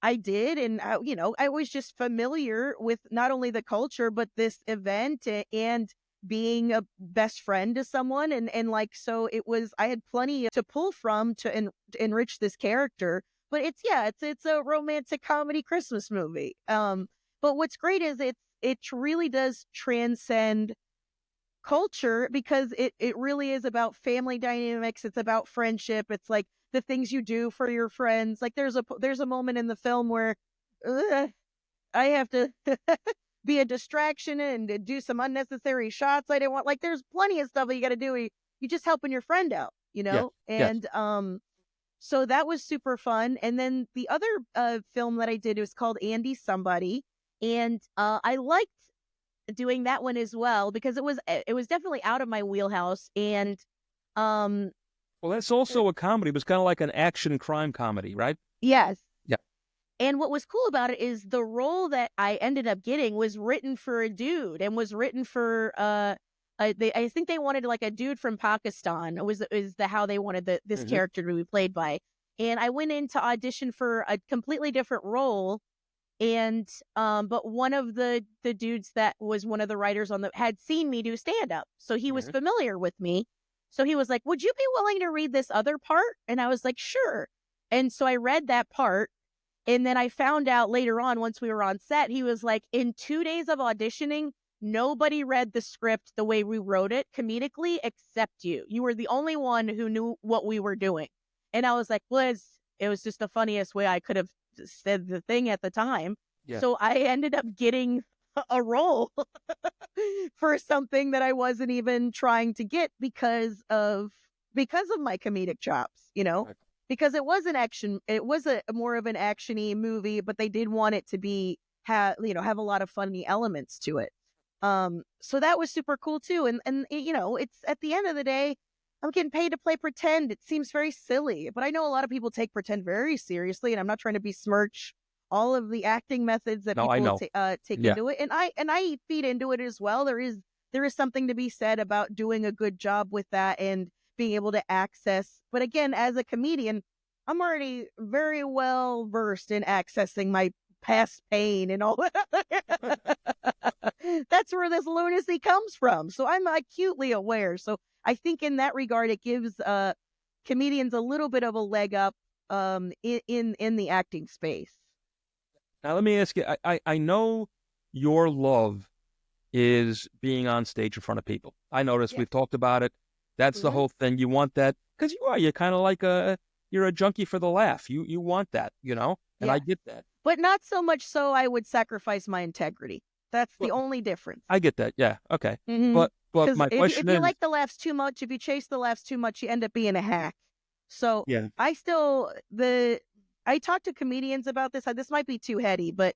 I did, and I was just familiar with not only the culture but this event and being a best friend to someone, and like so it was. I had plenty to pull from to enrich this character. But it's a romantic comedy Christmas movie. But what's great is it really does transcend culture because it really is about family dynamics. It's about friendship. It's like the things you do for your friends. Like there's a moment in the film where ugh, I have to be a distraction and to do some unnecessary shots I didn't want. Like there's plenty of stuff that you got to do. You just helping your friend out, Yeah. Yes. and so that was super fun. And then the other film that I did was called Andy Somebody, and I liked doing that one as well because it was definitely out of my wheelhouse, and um Well, that's also a comedy, but it's kind of like an action crime comedy, right? Yes. Yeah. And what was cool about it is the role that I ended up getting was written for a dude and was written for I think they wanted like a dude from Pakistan. Is the how they wanted this Hmm. character to be played by. And I went in to audition for a completely different role. And but one of the dudes that was one of the writers on the had seen me do stand up. So he was Hmm. familiar with me. So he was like, "Would you be willing to read this other part?" And I was like, "Sure." And so I read that part, and then I found out later on, once we were on set, he was like, in 2 days of auditioning, nobody read the script the way we wrote it comedically except you. You were the only one who knew what we were doing. And I was like, it was just the funniest way I could have said the thing at the time. Yeah. So I ended up getting a role for something that I wasn't even trying to get because of my comedic chops, Right. because it was an action, it was a more of an actiony movie, but they did want it to be have a lot of funny elements to it. So that was super cool too. And it's at the end of the day, I'm getting paid to play pretend. It seems very silly, but I know a lot of people take pretend very seriously, and I'm not trying to besmirch all of the acting methods that No, I people know. take Yeah. into it, and I feed into it as well. There is something to be said about doing a good job with that and being able to access. But again, as a comedian, I'm already very well versed in accessing my past pain and all that. That's where this lunacy comes from. So I'm acutely aware. So I think in that regard, it gives comedians a little bit of a leg up in the acting space. Now, let me ask you, I know your love is being on stage in front of people. I noticed Yes. we've talked about it. That's the Hmm. whole thing. You want that because you're kind of like you're a junkie for the laugh. You want that, and I Yeah. get that. But not so much so I would sacrifice my integrity. That's Well, the only difference. I get that. Yeah. Okay. Mm-hmm. But Because my if question you is, like the laughs too much, if you chase the laughs too much, you end up being a hack. So yeah, I talk to comedians about this. This might be too heady, but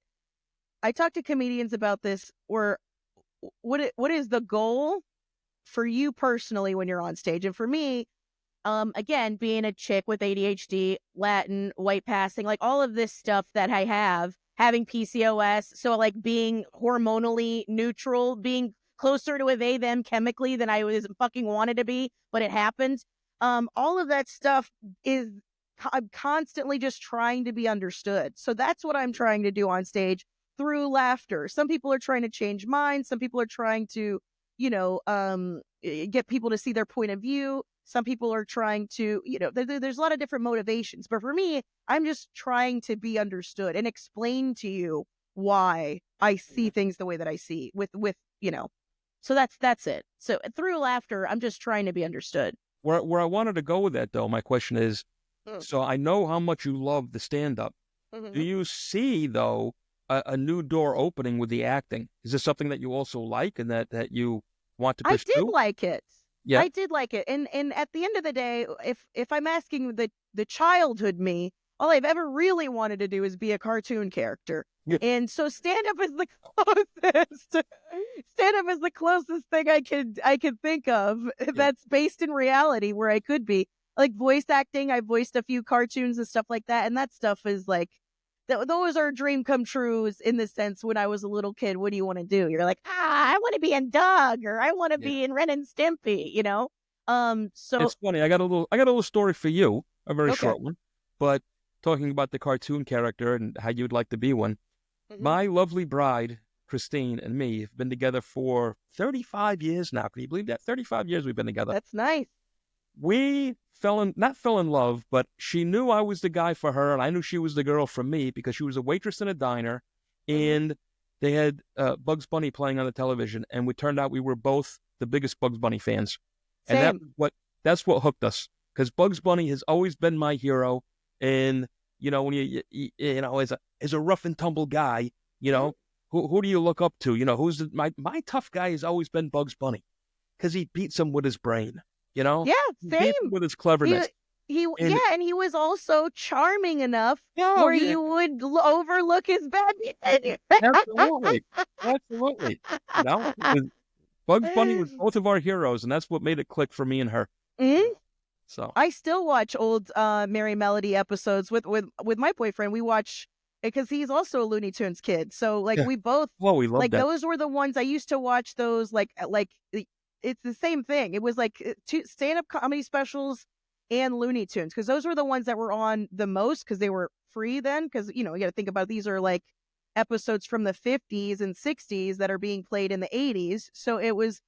I talk to comedians about this. Where what is the goal for you personally when you're on stage? And for me, again, being a chick with ADHD, Latin, white passing, like all of this stuff that I have, having PCOS, so like being hormonally neutral, being closer to a they them chemically than I was fucking wanted to be, but it happened. All of that stuff is I'm constantly just trying to be understood. So that's what I'm trying to do on stage through laughter. Some people are trying to change minds, some people are trying to, get people to see their point of view. Some people are trying to, there's a lot of different motivations. But for me, I'm just trying to be understood and explain to you why I see things the way that I see so that's it. So through laughter, I'm just trying to be understood. where I wanted to go with that though, my question is, Mm. so I know how much you love the stand up. Do Mhm. you see though a new door opening with the acting? Is this something that you also like and that you want to I did pursue? like it. Yeah. I did like it. And at the end of the day, if I'm asking the childhood me, all I've ever really wanted to do is be a cartoon character. Yeah. And so stand up is the closest stand up is the closest thing I could think of Yeah. that's based in reality where I could be. Like voice acting, I voiced a few cartoons and stuff like that, and that stuff is like those are dream come trues in the sense when I was a little kid. What do you want to do? You're like, I want to be in Doug or I want to Yeah. be in Ren and Stimpy. So It's funny. I got a little story for you, a very okay. short one. But talking about the cartoon character and how you'd like to be one. Hmm. My lovely bride, Christine, and me have been together for 35 years now. Can you believe that? 35 years we've been together. That's nice. We not fell in love, but she knew I was the guy for her, and I knew she was the girl for me because she was a waitress in a diner, Hmm. and they had Bugs Bunny playing on the television, and we turned out we were both the biggest Bugs Bunny fans, and Same. that's what hooked us because Bugs Bunny has always been my hero, and when as a rough and tumble guy, you Hmm. know who do you look up to? Who's my tough guy has always been Bugs Bunny because he beats him with his brain. Yeah, He beats him same. with his He cleverness. yeah, And and he was also charming enough oh where yeah, you would overlook his bad behavior. absolutely, absolutely. It was, Bugs Bunny was both of our heroes, and that's what made it click for me and her. Mhm. So I still watch old Merry Melody episodes with my boyfriend. We watch because he's also a Looney Tunes kid. So like yeah, we both well, we love like that. those were the ones I used to watch. Those it's the same thing. It was like two stand-up comedy specials and Looney Tunes because those were the ones that were on the most because they were free then. Because you got to think about these are like episodes from the 50s and 60s that are being played in the 80s. So it was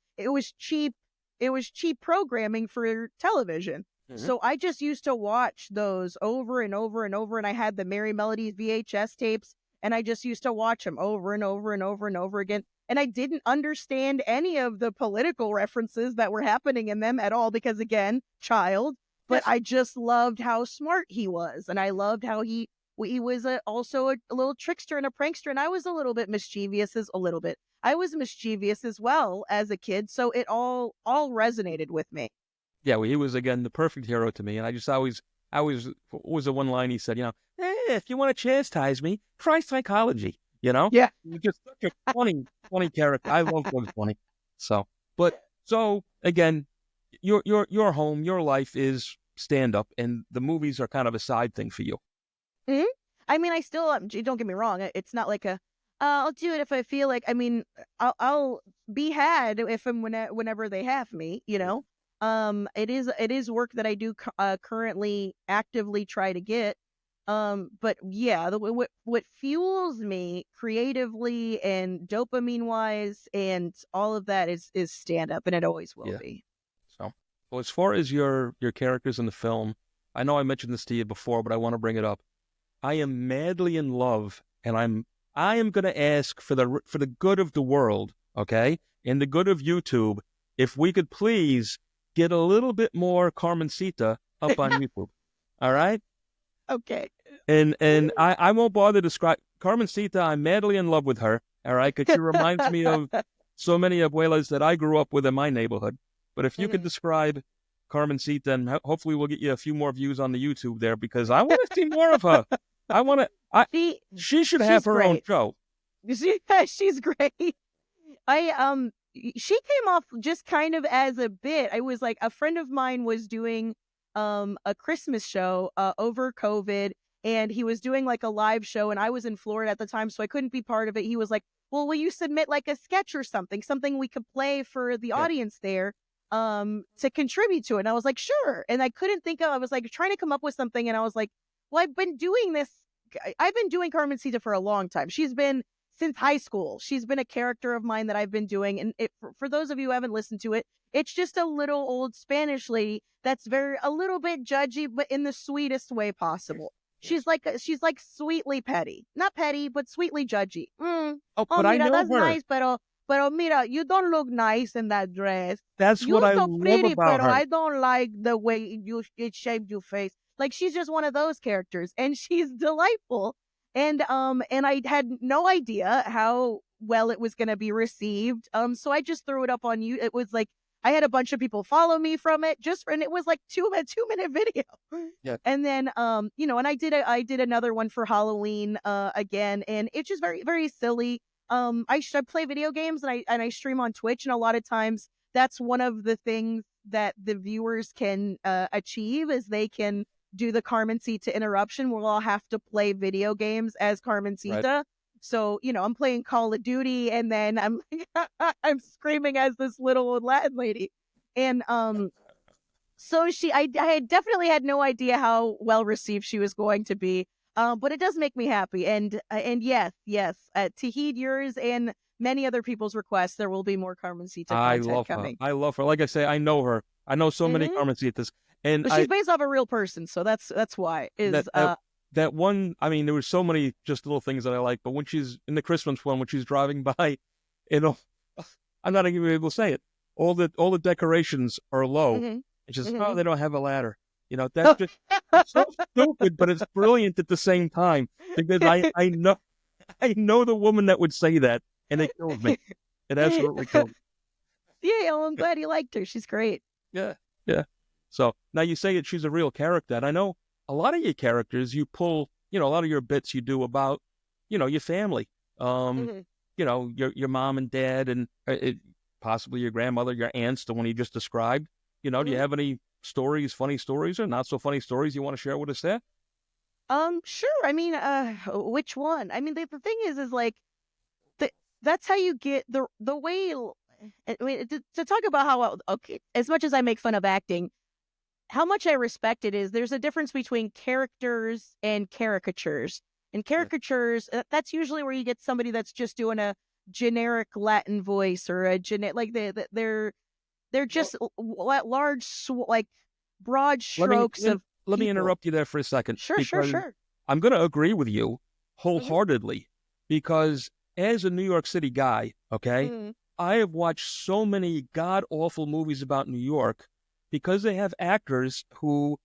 cheap. It was cheap programming for television. Mhm. So I just used to watch those over and over and over. And I had the Merry Melodies VHS tapes, and I just used to watch them over and over and over and over again. And I didn't understand any of the political references that were happening in them at all because, again, child. But Yes. I just loved how smart he was. And I loved how he was also a little trickster and a prankster. And I was a little bit mischievous as a little bit. I was mischievous as well as a kid. So it all resonated with me. Yeah, well, he was again the perfect hero to me, and I always what was the one line he said? If you want to chastise me, try psychology. Yeah. He was just such a funny character. I love Bugs Bunny. So, but so again, your home, your life is stand up, and the movies are kind of a side thing for you. Mhm. I mean, I still don't get me wrong. It's not like I'll do it if I feel like. I mean, I'll be had if and whenever they have me. It is work that I do currently actively try to get. But yeah, what fuels me creatively and dopamine wise and all of that is stand up, and it always will Yeah. be. So, well, as far as your characters in the film, I know I mentioned this to you before, but I want to bring it up. I am madly in love, and I am going to ask for the good of the world, okay, and the good of YouTube, if we could please get a little bit more Carmencita up on YouTube, all right? Okay. And I won't bother to describe Carmencita. I'm madly in love with her, all right, because she reminds me of so many abuelas that I grew up with in my neighborhood. But if you could Mhm. describe Carmencita, and hopefully we'll get you a few more views on the YouTube there, because I want to see more of her. I want to. She She should have she's her own great. show. She's great. She came off just kind of as a bit. I was like a friend of mine was doing a Christmas show over COVID, and he was doing like a live show, and I was in Florida at the time, so I couldn't be part of it. He was like, "Well, will you submit like a sketch or something we could play for the Yeah, audience there to contribute to it?" And I was like, "Sure." And I couldn't think of I was like trying to come up with something, and I was like, "Well, I've been doing this I've been doing Carmen Cita for a long time. She's been since high school. She's been a character of mine that I've been doing. And for those of you who haven't listened to it, it's just a little old Spanish lady that's a little bit judgy, but in the sweetest way possible. yes. She's like sweetly petty, not petty, but sweetly judgy. Oh, Oh, but I mira, know that's her. nice, pero mira, you don't look nice in that dress. That's what You I so love pretty, about pero her. I don't like the way it shaped your face. Like she's just one of those characters, and she's delightful. And I had no idea how well it was going to be received. So I just threw it up on you. It was like I had a bunch of people follow me from it and it was like 2 minute video. Yeah, And then and I did another one for Halloween again, and it's just very very silly. I play video games, and I stream on Twitch, and a lot of times that's one of the things that the viewers can achieve is they can do the Carmencita interruption. We'll all have to play video games as right. Carmencita. So, I'm playing Call of Duty, and then I'm I'm screaming as this little old Latin lady. And so I definitely had no idea how well received she was going to be. But it does make me happy. And yes, to heed yours and many other people's requests, there will be more Carmencita I content love her. coming. I love her. Like I say, I know her. I know so many Hmm. Carmencitas, and But she's based off a real person, so that's why that is that that one. I mean, there were so many just little things that I like. But when she's in the Christmas one, when she's driving by, you know, I'm not even able to say it. All the decorations are low. hmm It's just hmm they don't have a ladder. That's just it's so stupid, but it's brilliant at the same time because I know the woman that would say that, and it kills me. It absolutely kills me. Yeah, well, I'm glad you liked her. She's great. Yeah, yeah. So now you say that she's a real character, and I know a lot of your characters you pull, a lot of your bits you do about, your family. Um, Hmm your mom and dad, and possibly your grandmother, your aunts, the one you just described. Do you hmm have any stories, funny stories, or not so funny stories you want to share with us there? Sure. I mean, which one? I mean, the thing is like, the, that's how you get the way. I mean, to talk about how okay, as much as I make fun of acting, how much I respect it is there's a difference between characters and caricatures. And Yeah. caricatures, that's usually where you get somebody that's just doing a generic Latin voice or a generic like they're Well, just large like broad let me strokes let, of let me people. interrupt you there for a second Sure, sure, because sure. I'm going to agree with you Hmm. wholeheartedly because as a New York City guy, okay, Hmm. I have watched so many god awful movies about New York because they have actors who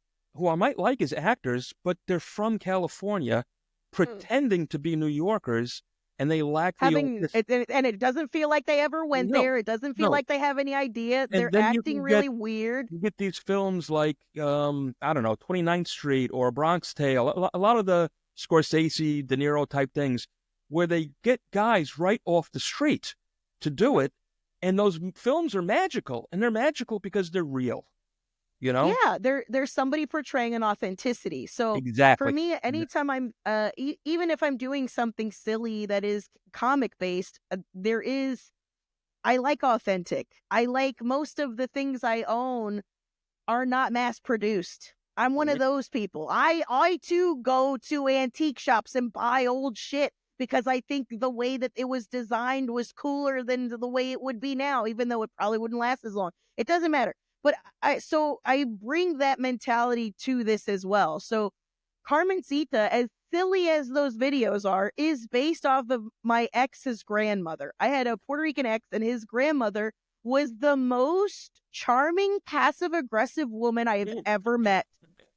I might like as actors, but they're from California pretending to be New Yorkers and they lack the Having and it doesn't feel like they ever went no, there. It doesn't feel no. like they have any idea. And They're then acting really weird. you get these films like I don't know, 29th Street or Bronx Tale, a lot of the Scorsese, De Niro type things where they get guys right off the street to do it, and those films are magical, and they're magical because they're real, you know? Yeah, there's somebody portraying an authenticity. So for Exactly. me, Exa- anytime I'm even if I'm doing something silly that is comic based, there is I like authentic. I like most of the things I own are not mass produced. I'm one of Mhm. those people. I too go to antique shops and buy old shit because I think the way that it was designed was cooler than the way it would be now, even though it probably wouldn't last as long. It doesn't matter. But I bring that mentality to this as well. So Carmencita, as silly as those videos are, is based off of my ex's grandmother. I had a Puerto Rican ex, and his grandmother was the most charming, passive aggressive woman I have Yeah. ever met.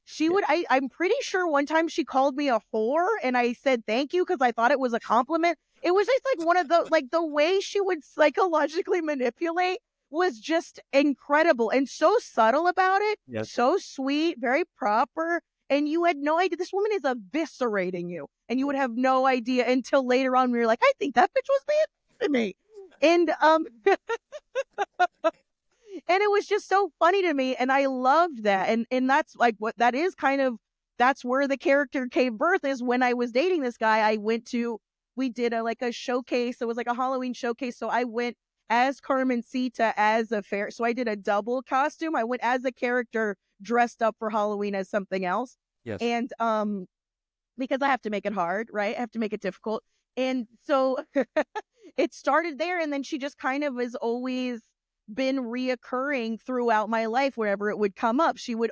She Yeah. would, I'm pretty sure one time she called me a whore and I said thank you because I thought it was a compliment. It was just like one of the, like the way she would psychologically manipulate was just incredible and so subtle about it, Yes. so sweet, very proper. And you had no idea. This woman is eviscerating you. And you would have no idea until later on when you're like, I think that bitch was being to me. And and it was just so funny to me and I loved that and that's like what that is kind of that's where the character came birth is when I was dating this guy I went to we did a like a showcase it was like a Halloween showcase so I went as Carmen Sita as a fair so I did a double costume I went as a character dressed up for Halloween as something else Yes. and because I have to make it hard right I have to make it difficult and so it started there and then she just kind of has always been reoccurring throughout my life wherever it would come up she would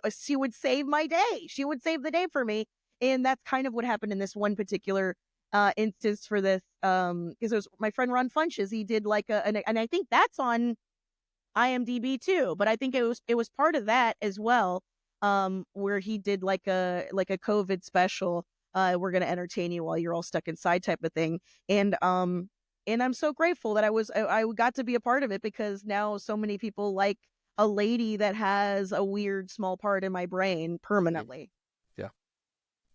save my day she would save the day for me and that's kind of what happened in this one particular instance for this because it was my friend Ron Funches he did like and I think that's on IMDb too but I think it was part of that as well where he did like a COVID special we're going to entertain you while you're all stuck inside type of thing and I'm so grateful that I got to be a part of it because now so many people like a lady that has a weird small part in my brain Mhm. permanently. Yeah.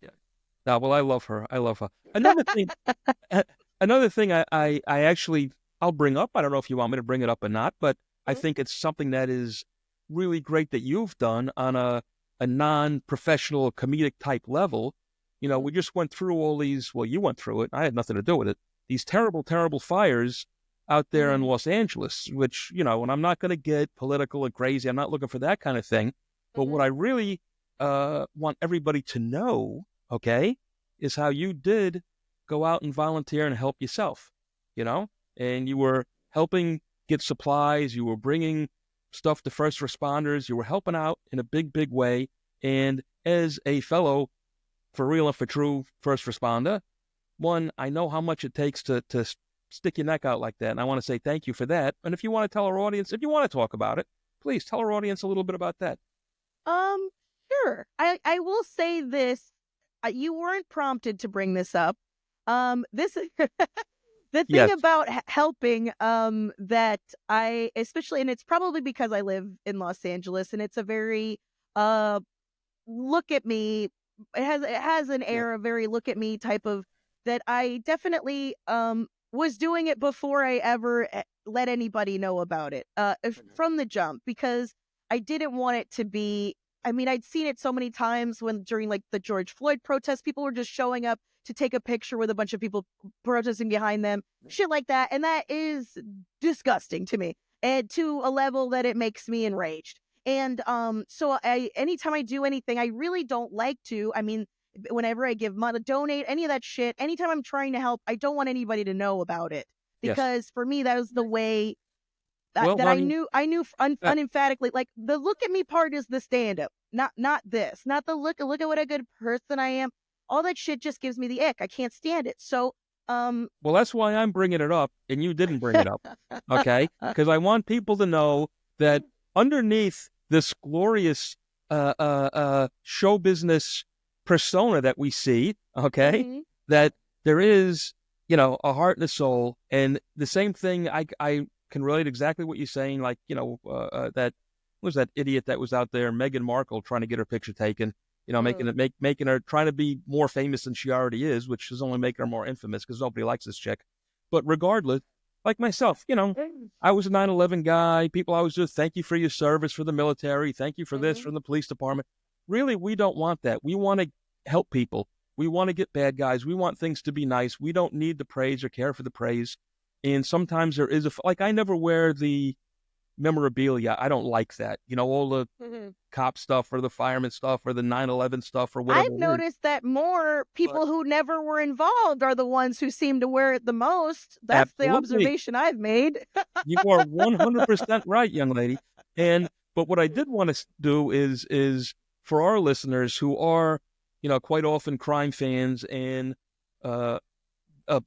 Yeah. No, well, I love her. I love her. Uh, another thing I actually I'll bring up. I don't know if you want me to bring it up or not, but I Mhm. think it's something that is really great that you've done on a non-professional comedic type level. You know, Mhm. we just went through all these. Well, you went through it. I had nothing to do with it. These terrible, terrible fires out there in Mhm. Los Angeles, which and I'm not going to get political and crazy. I'm not looking for that kind of thing. But what I Mhm. really want everybody to know, okay, is how you did go out and volunteer and help yourself, you know? And you were helping get supplies, you were bringing stuff to first responders, you were helping out in a big, big way. And as a fellow, for real and for true first responder, one, I know how much it takes to stick your neck out like that. And I want to say thank you for that. And if you want to tell our audience, if you want to talk about it, please tell our audience a little bit about that. Um, sure. I will say this. You weren't prompted to bring this up. This is the thing Yes. about helping. That I especially, and it's probably because I live in Los Angeles, and it's a very uh look at me. It has an Yes. air of very look at me type of that I definitely was doing it before I ever let anybody know about it. Mhm. From the jump because I didn't want it to be. I mean, I'd seen it so many times when during like the George Floyd protests, people were just showing up to take a picture with a bunch of people protesting behind them, shit like that. And that is disgusting to me, and to a level that it makes me enraged. And so anytime I do anything, I really don't like to. I mean, whenever I give money, donate, any of that shit, anytime I'm trying to help, I don't want anybody to know about it, Yes. because for me that was the way Well, that honey, I knew uh, unemphatically, like the look at me part is the stand up, not this, not the look at what a good person I am. All that shit just gives me the ick. I can't stand it. So, um, well, that's why I'm bringing it up, and you didn't bring it up, okay? Because I want people to know that underneath this glorious show business persona that we see, okay, mhm. that there is, a heart and a soul, and the same thing. I can relate exactly what you're saying. Like, that who was that idiot that was out there, Meghan Markle, trying to get her picture taken. Mm. Making her trying to be more famous than she already is, which is only making her more infamous because nobody likes this chick. But regardless, like myself, I was a 9/11 guy. People always just thank you for your service for the military. Thank you for this Mhm. from the police department. Really, we don't want that. We want to help people. We want to get bad guys. We want things to be nice. We don't need the praise or care for the praise. And sometimes there is like, I never wear the memorabilia. I don't like that. All the Mhm. cop stuff or the fireman stuff or the 9/11 stuff or I've whatever. Weird. noticed that more But people who never were involved are the ones who seem to wear it the most. That's the absolutely, observation I've made. you are 100% right, young lady. But what I did want to do is for our listeners who are, quite often crime fans and uh,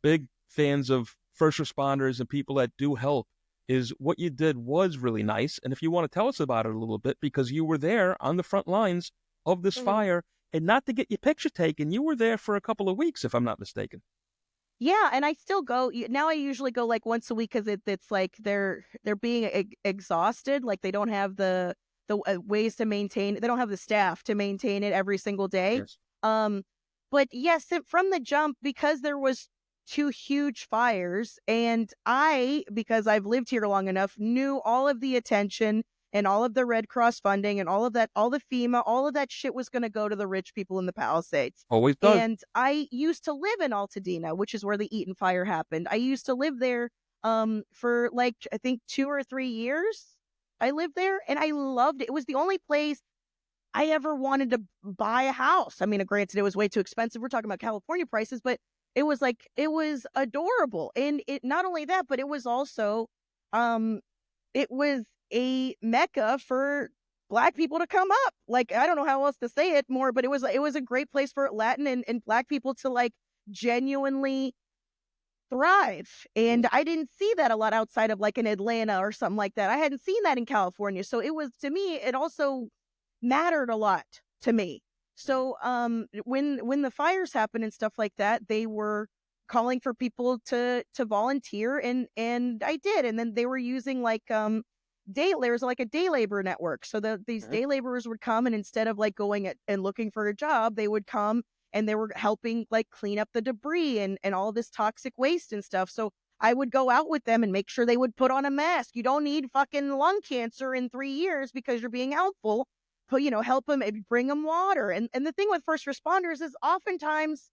big fans of first responders and people that do help, is what you did was really nice. And if you want to tell us about it a little bit, because you were there on the front lines of this Mhm. fire, and not to get your picture taken, you were there for a couple of weeks, if I'm not mistaken. Yeah, and I still go now. I usually go like once a week because it's like they're being exhausted. Like they don't have the ways to maintain. They don't have the staff to maintain it every single day. Yes. Um, but yes, from the jump, because there was two huge fires, and I, because I've lived here long enough, knew all of the attention and all of the Red Cross funding and all of that, all the FEMA, all of that shit was going to go to the rich people in the Palisades. Always does. And I used to live in Altadena, which is where the Eaton fire happened. I used to live there for like I think 2 or 3 years. I lived there and I loved it. It was the only place I ever wanted to buy a house. I mean, granted, it was way too expensive. We're talking about California prices, but it was adorable. And it not only that, but it was also um it was a mecca for black people to come up. Like, I don't know how else to say it more, but it was a great place for Latin and black people to like genuinely thrive. And I didn't see that a lot outside of like in Atlanta or something like that. I hadn't seen that in California. So it was, to me, it also mattered a lot to me. So when the fires happened and stuff like that, they were calling for people to volunteer, and I did. And then they were using like there was like a day labor network. So these Mhm. day laborers would come, and instead of like going and looking for a job, they would come and they were helping like clean up the debris and all this toxic waste and stuff. So I would go out with them and make sure they would put on a mask. You don't need fucking lung cancer in 3 years because you're being helpful. But, help them, maybe bring them water. And the thing with first responders is oftentimes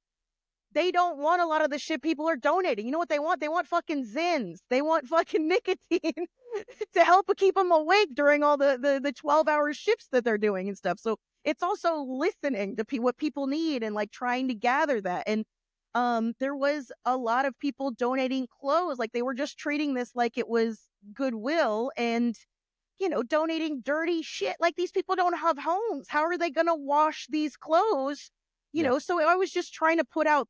they don't want a lot of the shit people are donating. You know what they want? They want fucking Zins. They want fucking nicotine to help keep them awake during all the 12-hour shifts that they're doing and stuff. So it's also listening to what people need and like trying to gather that. And there was a lot of people donating clothes. Like they were just treating this like it was goodwill, and donating dirty shit. Like these people don't have homes. How are they going to wash these clothes? Yeah. So I was just trying to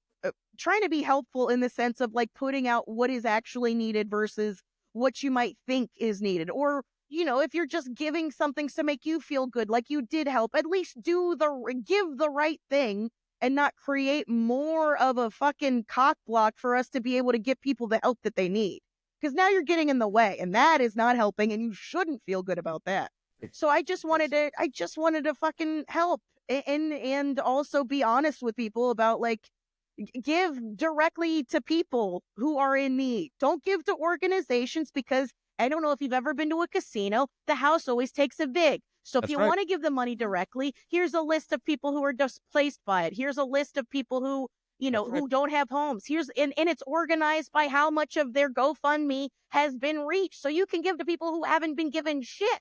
trying to be helpful in the sense of like putting out what is actually needed versus what you might think is needed. Or, if you're just giving something to make you feel good, like you did help, at least give the right thing and not create more of a fucking cock block for us to be able to get people the help that they need, because now you're getting in the way, and that is not helping, and you shouldn't feel good about that. So I just wanted to fucking help, and also be honest with people about like give directly to people who are in need. Don't give to organizations, because I don't know if you've ever been to a casino. The house always takes a vig. So if That's you right. want to give the money directly, here's a list of people who are displaced by it. Here's a list of people who, That's right. who don't have homes. And it's organized by how much of their GoFundMe has been reached. So you can give to people who haven't been given shit.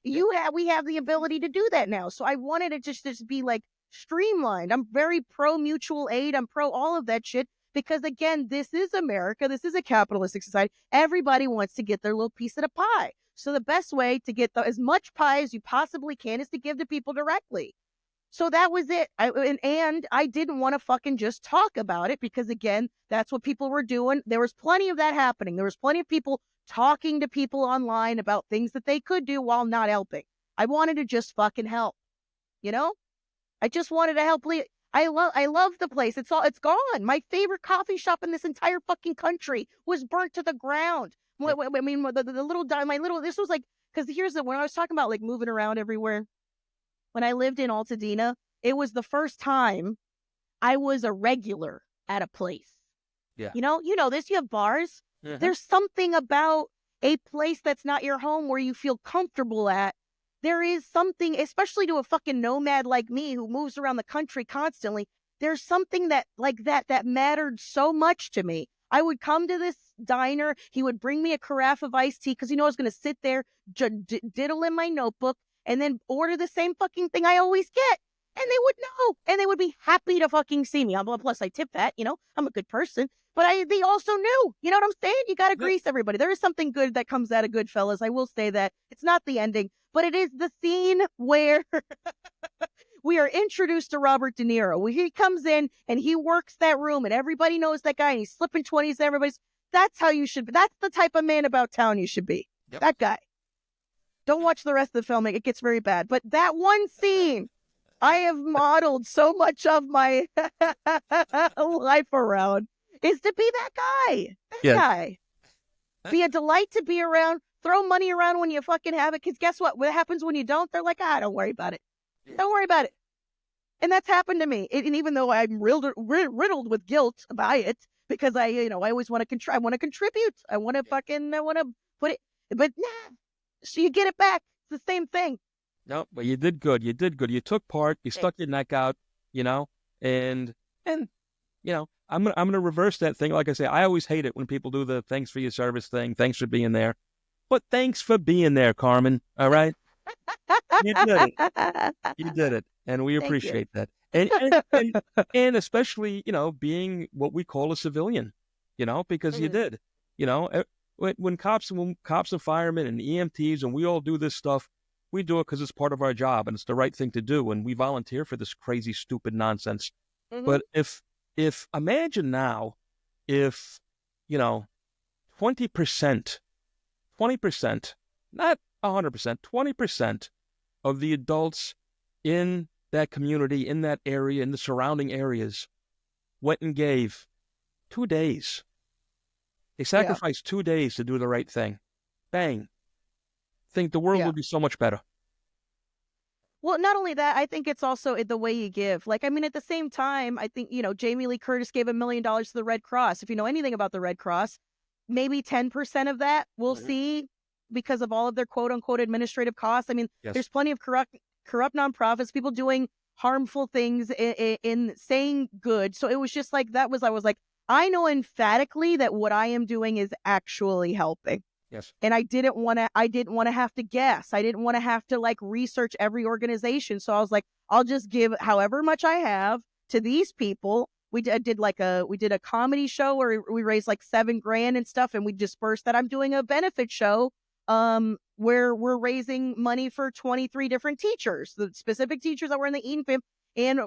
Yep. We have the ability to do that now. So I wanted it just be like streamlined. I'm very pro mutual aid. I'm pro all of that shit because again, this is America. This is a capitalistic society. Everybody wants to get their little piece of the pie. So the best way to get as much pie as you possibly can is to give to people directly. So that was it. And I didn't want to fucking just talk about it because, again, that's what people were doing. There was plenty of that happening. There was plenty of people talking to people online about things that they could do while not helping. I wanted to just fucking help. You know, I just wanted to help. I love the place. It's gone. My favorite coffee shop in this entire fucking country was burnt to the ground. Yep. I mean, this was like, because when I was talking about like moving around everywhere, when I lived in Altadena, it was the first time I was a regular at a place. Yeah. You know this, you have bars. Mhm. There's something about a place that's not your home where you feel comfortable at. There is something, especially to a fucking nomad like me who moves around the country constantly. There's something that mattered so much to me. I would come to this diner. He would bring me a carafe of iced tea because I was going to sit there, diddle in my notebook, and then order the same fucking thing I always get. And they would know. And they would be happy to fucking see me. Plus, I tip that, I'm a good person. But they also knew. You know what I'm saying? You got to grease everybody. There is something good that comes out of Goodfellas. I will say that. It's not the ending, but it is the scene where we are introduced to Robert De Niro. Where he comes in and he works that room and everybody knows that guy and he's slipping 20s to everybody's. That's how you should be. That's the type of man about town you should be. Yep. That guy. Don't watch the rest of the film. It gets very bad. But that one scene, I have modeled so much of my life around, is to be that guy. That guy. Be a delight to be around. Throw money around when you fucking have it. Because guess what? What happens when you don't? They're like, don't worry about it. Don't worry about it. And that's happened to me. And even though I'm riddled with guilt by it, because I always want to I want to contribute. I want to put it. But nah. So you get it back. It's the same thing. No, but you did good. You did good. You took part. You stuck your neck out, and I'm gonna reverse that thing. Like I say, I always hate it when people do the thanks for your service thing. Thanks for being there. But thanks for being there, Carmen. All right? You did it. You did it. And we appreciate that. And especially, being what we call a civilian, because you did. When cops and firemen and EMTs and we all do this stuff, we do it because it's part of our job and it's the right thing to do. And we volunteer for this crazy, stupid nonsense. Mm-hmm. But if imagine now if, 20%, not 100%, 20% of the adults in that community, in that area, in the surrounding areas, went and gave 2 days. They sacrificed 2 days to do the right thing. Bang. Think the world would be so much better. Well, not only that, I think it's also the way you give. Like, I mean, at the same time, I think, Jamie Lee Curtis gave $1 million to the Red Cross. If you know anything about the Red Cross, maybe 10% of that we'll see because of all of their quote unquote administrative costs. I mean, there's plenty of corrupt nonprofits, people doing harmful things in saying good. So it was just like, I was like, I know emphatically that what I am doing is actually helping. Yes. And I didn't want to have to guess. I didn't want to have to like research every organization. So I was like, I'll just give however much I have to these people. We did a comedy show where we raised like $7,000 and stuff. And we dispersed that. I'm doing a benefit show where we're raising money for 23 different teachers, the specific teachers that were in the Eden fam. And,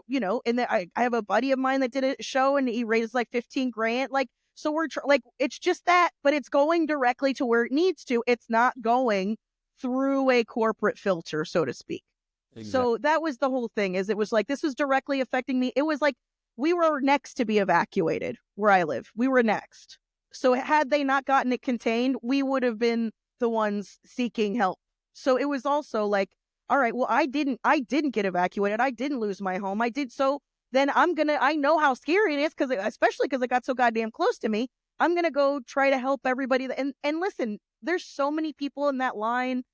I have a buddy of mine that did a show and he raised like $15,000. Like, so we're it's just that, but it's going directly to where it needs to. It's not going through a corporate filter, so to speak. Exactly. So that was the whole thing. It was like, this was directly affecting me. It was like, we were next to be evacuated where I live. We were next. So had they not gotten it contained, we would have been the ones seeking help. So it was also like, all right, well, I didn't get evacuated. I didn't lose my home. I did. So then I know how scary it is especially because it got so goddamn close to me. I'm going to go try to help everybody. And listen, there's so many people in that line.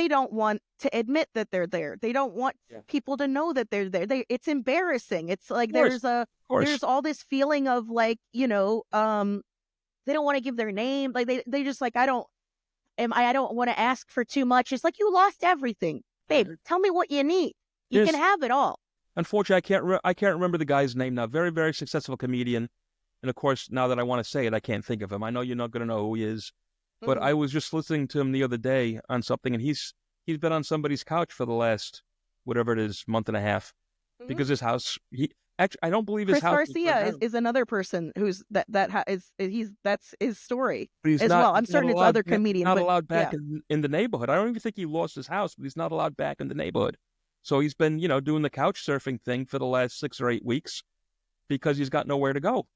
they don't want to admit that they're there. They don't want people to know that they're there. It's embarrassing. It's like Of course. there's all this feeling of like, they don't want to give their name. Like they just like, I don't want to ask for too much. It's like, you lost everything. Babe, tell me what you need. You can have it all. Unfortunately, I can't remember the guy's name now. Very, very successful comedian. And of course, now that I want to say it, I can't think of him. I know you're not going to know who he is. But I was just listening to him the other day on something, and he's been on somebody's couch for the last, whatever it is, month and a half. Because his house, I don't believe his Chris house. Garcia is another person who's that's his story But he's as not, well. I'm certain it's other comedians. Not but, allowed back in the neighborhood. I don't even think he lost his house, but he's not allowed back in the neighborhood. So he's been, doing the couch surfing thing for the last 6 or 8 weeks because he's got nowhere to go.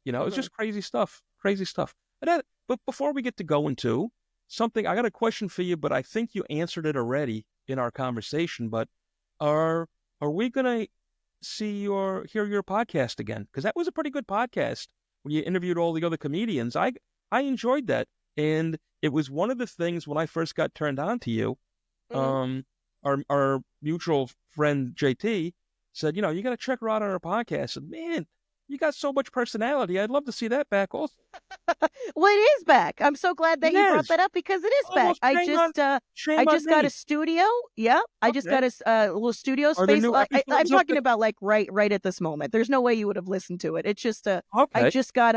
It's just crazy stuff. Crazy stuff. But before we get to go into something, I got a question for you, but I think you answered it already in our conversation. But are we gonna hear your podcast again? Because that was a pretty good podcast when you interviewed all the other comedians. I enjoyed that, and it was one of the things when I first got turned on to you. Our mutual friend JT said, you got to check her out on her podcast. And man, you got so much personality. I'd love to see that back also. Well, it is back. I'm so glad that you brought that up because it is back. I just got a studio. Yeah, I just got a little studio space. I'm talking about like right at this moment. There's no way you would have listened to it. It's just I just got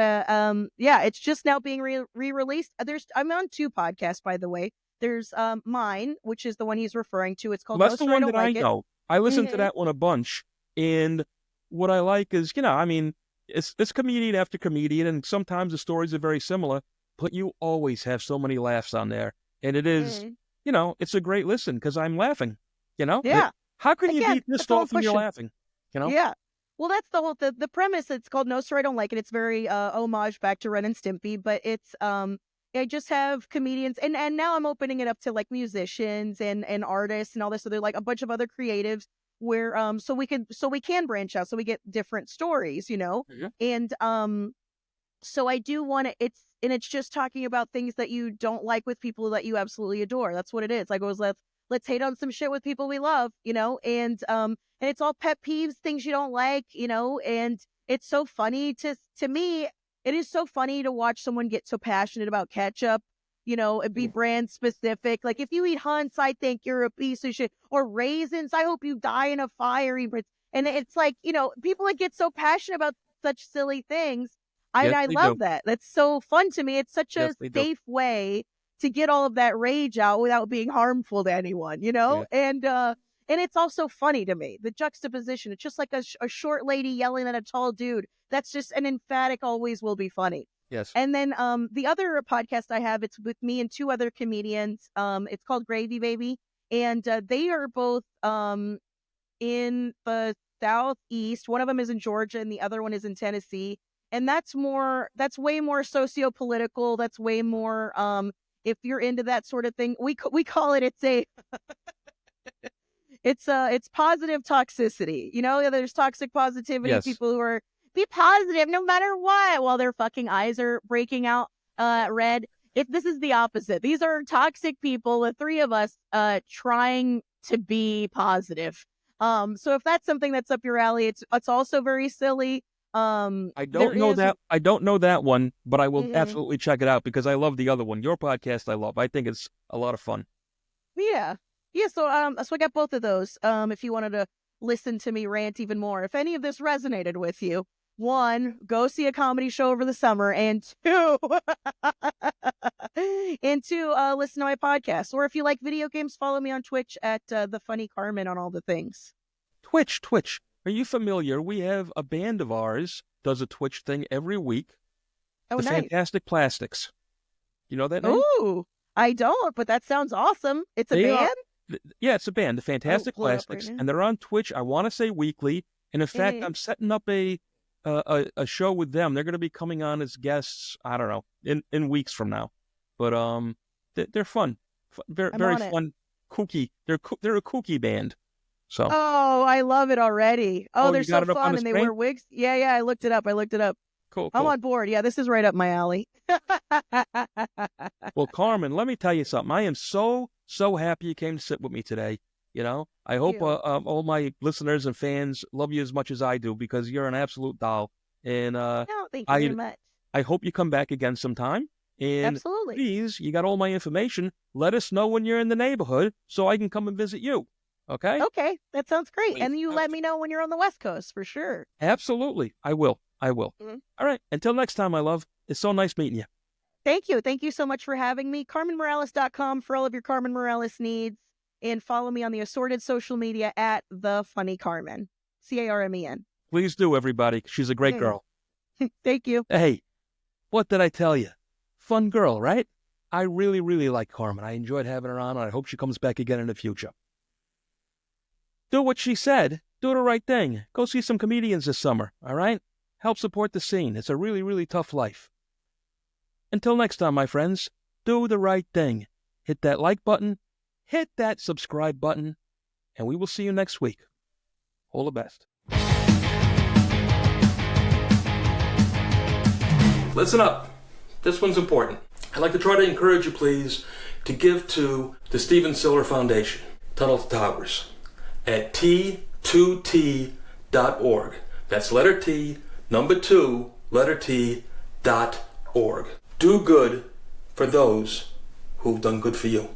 it's just now being re-released. I'm on 2 podcasts, by the way. There's mine, which is the one he's referring to. It's called that's the one that I know. I listened to that one a bunch, and what I like is, it's comedian after comedian, and sometimes the stories are very similar, but you always have so many laughs on there, and it is, it's a great listen because I'm laughing. Yeah. How can you beat this off when you're laughing? Yeah. Well, that's the whole the premise. It's called No Sir, I Don't Like It. It's very homage back to Ren and Stimpy, but it's I just have comedians, and now I'm opening it up to like musicians and artists and all this. So they're like a bunch of other creatives where so we can branch out, so we get different stories, and so I do want to. It's just talking about things that you don't like with people that you absolutely adore. That's what it is. Like, let's hate on some shit with people we love, and it's all pet peeves, things you don't like, and it's so funny to me. It is so funny to watch someone get so passionate about ketchup, and be brand specific. Like, if you eat Hunt's, I think you're a piece of shit. Or raisins, I hope you die in a fiery. And it's like, people that get so passionate about such silly things. I love that. That's so fun to me. It's such a safe way to get all of that rage out without being harmful to anyone, Yeah. And it's also funny to me, the juxtaposition. It's just like a short lady yelling at a tall dude. That's just an emphatic, always will be funny. Yes. And then the other podcast I have, it's with me and 2 other comedians. It's called Gravy Baby. And they are both in the Southeast. One of them is in Georgia and the other one is in Tennessee. And that's way more socio-political. That's way more, if you're into that sort of thing, we call it, it's positive toxicity. There's toxic positivity, yes. People who are, be positive no matter what, while their fucking eyes are breaking out red. This is the opposite. These are toxic people, the 3 of us trying to be positive. So if that's something that's up your alley, it's also very silly. I don't know that one, but I will absolutely check it out because I love the other one. Your podcast I love. I think it's a lot of fun. Yeah. So I got both of those. If you wanted to listen to me rant even more, if any of this resonated with you, 1, go see a comedy show over the summer, and 2, listen to my podcast. Or if you like video games, follow me on Twitch at the Funny Carmen on all the things. Twitch. Are you familiar? We have a band of ours does a Twitch thing every week. Oh, the nice. Fantastic Plastics. You know that name? Ooh, I don't, but that sounds awesome. It's a band? Yeah, it's a band, the Fantastic Plastics, and they're on Twitch, I want to say weekly. And in fact, I'm setting up a show with them. They're going to be coming on as guests, I don't know, in weeks from now. But they're fun. Very fun, kooky. They're a kooky band. So. Oh, I love it already. Oh, they're so fun, and they screen? wear wigs. Yeah, I looked it up. Cool. I'm on board. Yeah, this is right up my alley. Well, Carmen, let me tell you something. I am so happy you came to sit with me today. I hope you. all my listeners and fans love you as much as I do, because you're an absolute doll. And No, thank you very I much. I hope you come back again sometime. And Absolutely. please, you got all my information. Let us know when you're in the neighborhood so I can come and visit you. Okay? Okay, that sounds great. Please. And you let me know when you're on the West Coast for sure. Absolutely. I will. Mhm. All right. Until next time, my love. It's so nice meeting you. Thank you. Thank you so much for having me. CarmenMorales.com for all of your Carmen Morales needs. And follow me on the assorted social media at The Funny Carmen. Carmen. Please do, everybody. She's a great girl. Thank you. Hey, what did I tell you? Fun girl, right? I really, really like Carmen. I enjoyed having her on, and I hope she comes back again in the future. Do what she said. Do the right thing. Go see some comedians this summer, all right? Help support the scene. It's a really, really tough life. Until next time, my friends, do the right thing. Hit that like button, hit that subscribe button, and we will see you next week. All the best. Listen up. This one's important. I'd like to try to encourage you, please, to give to the Stephen Siller Foundation, Tunnel to Towers, at T2T.org. That's letter T, number 2, letter T.org. Do good for those who've done good for you.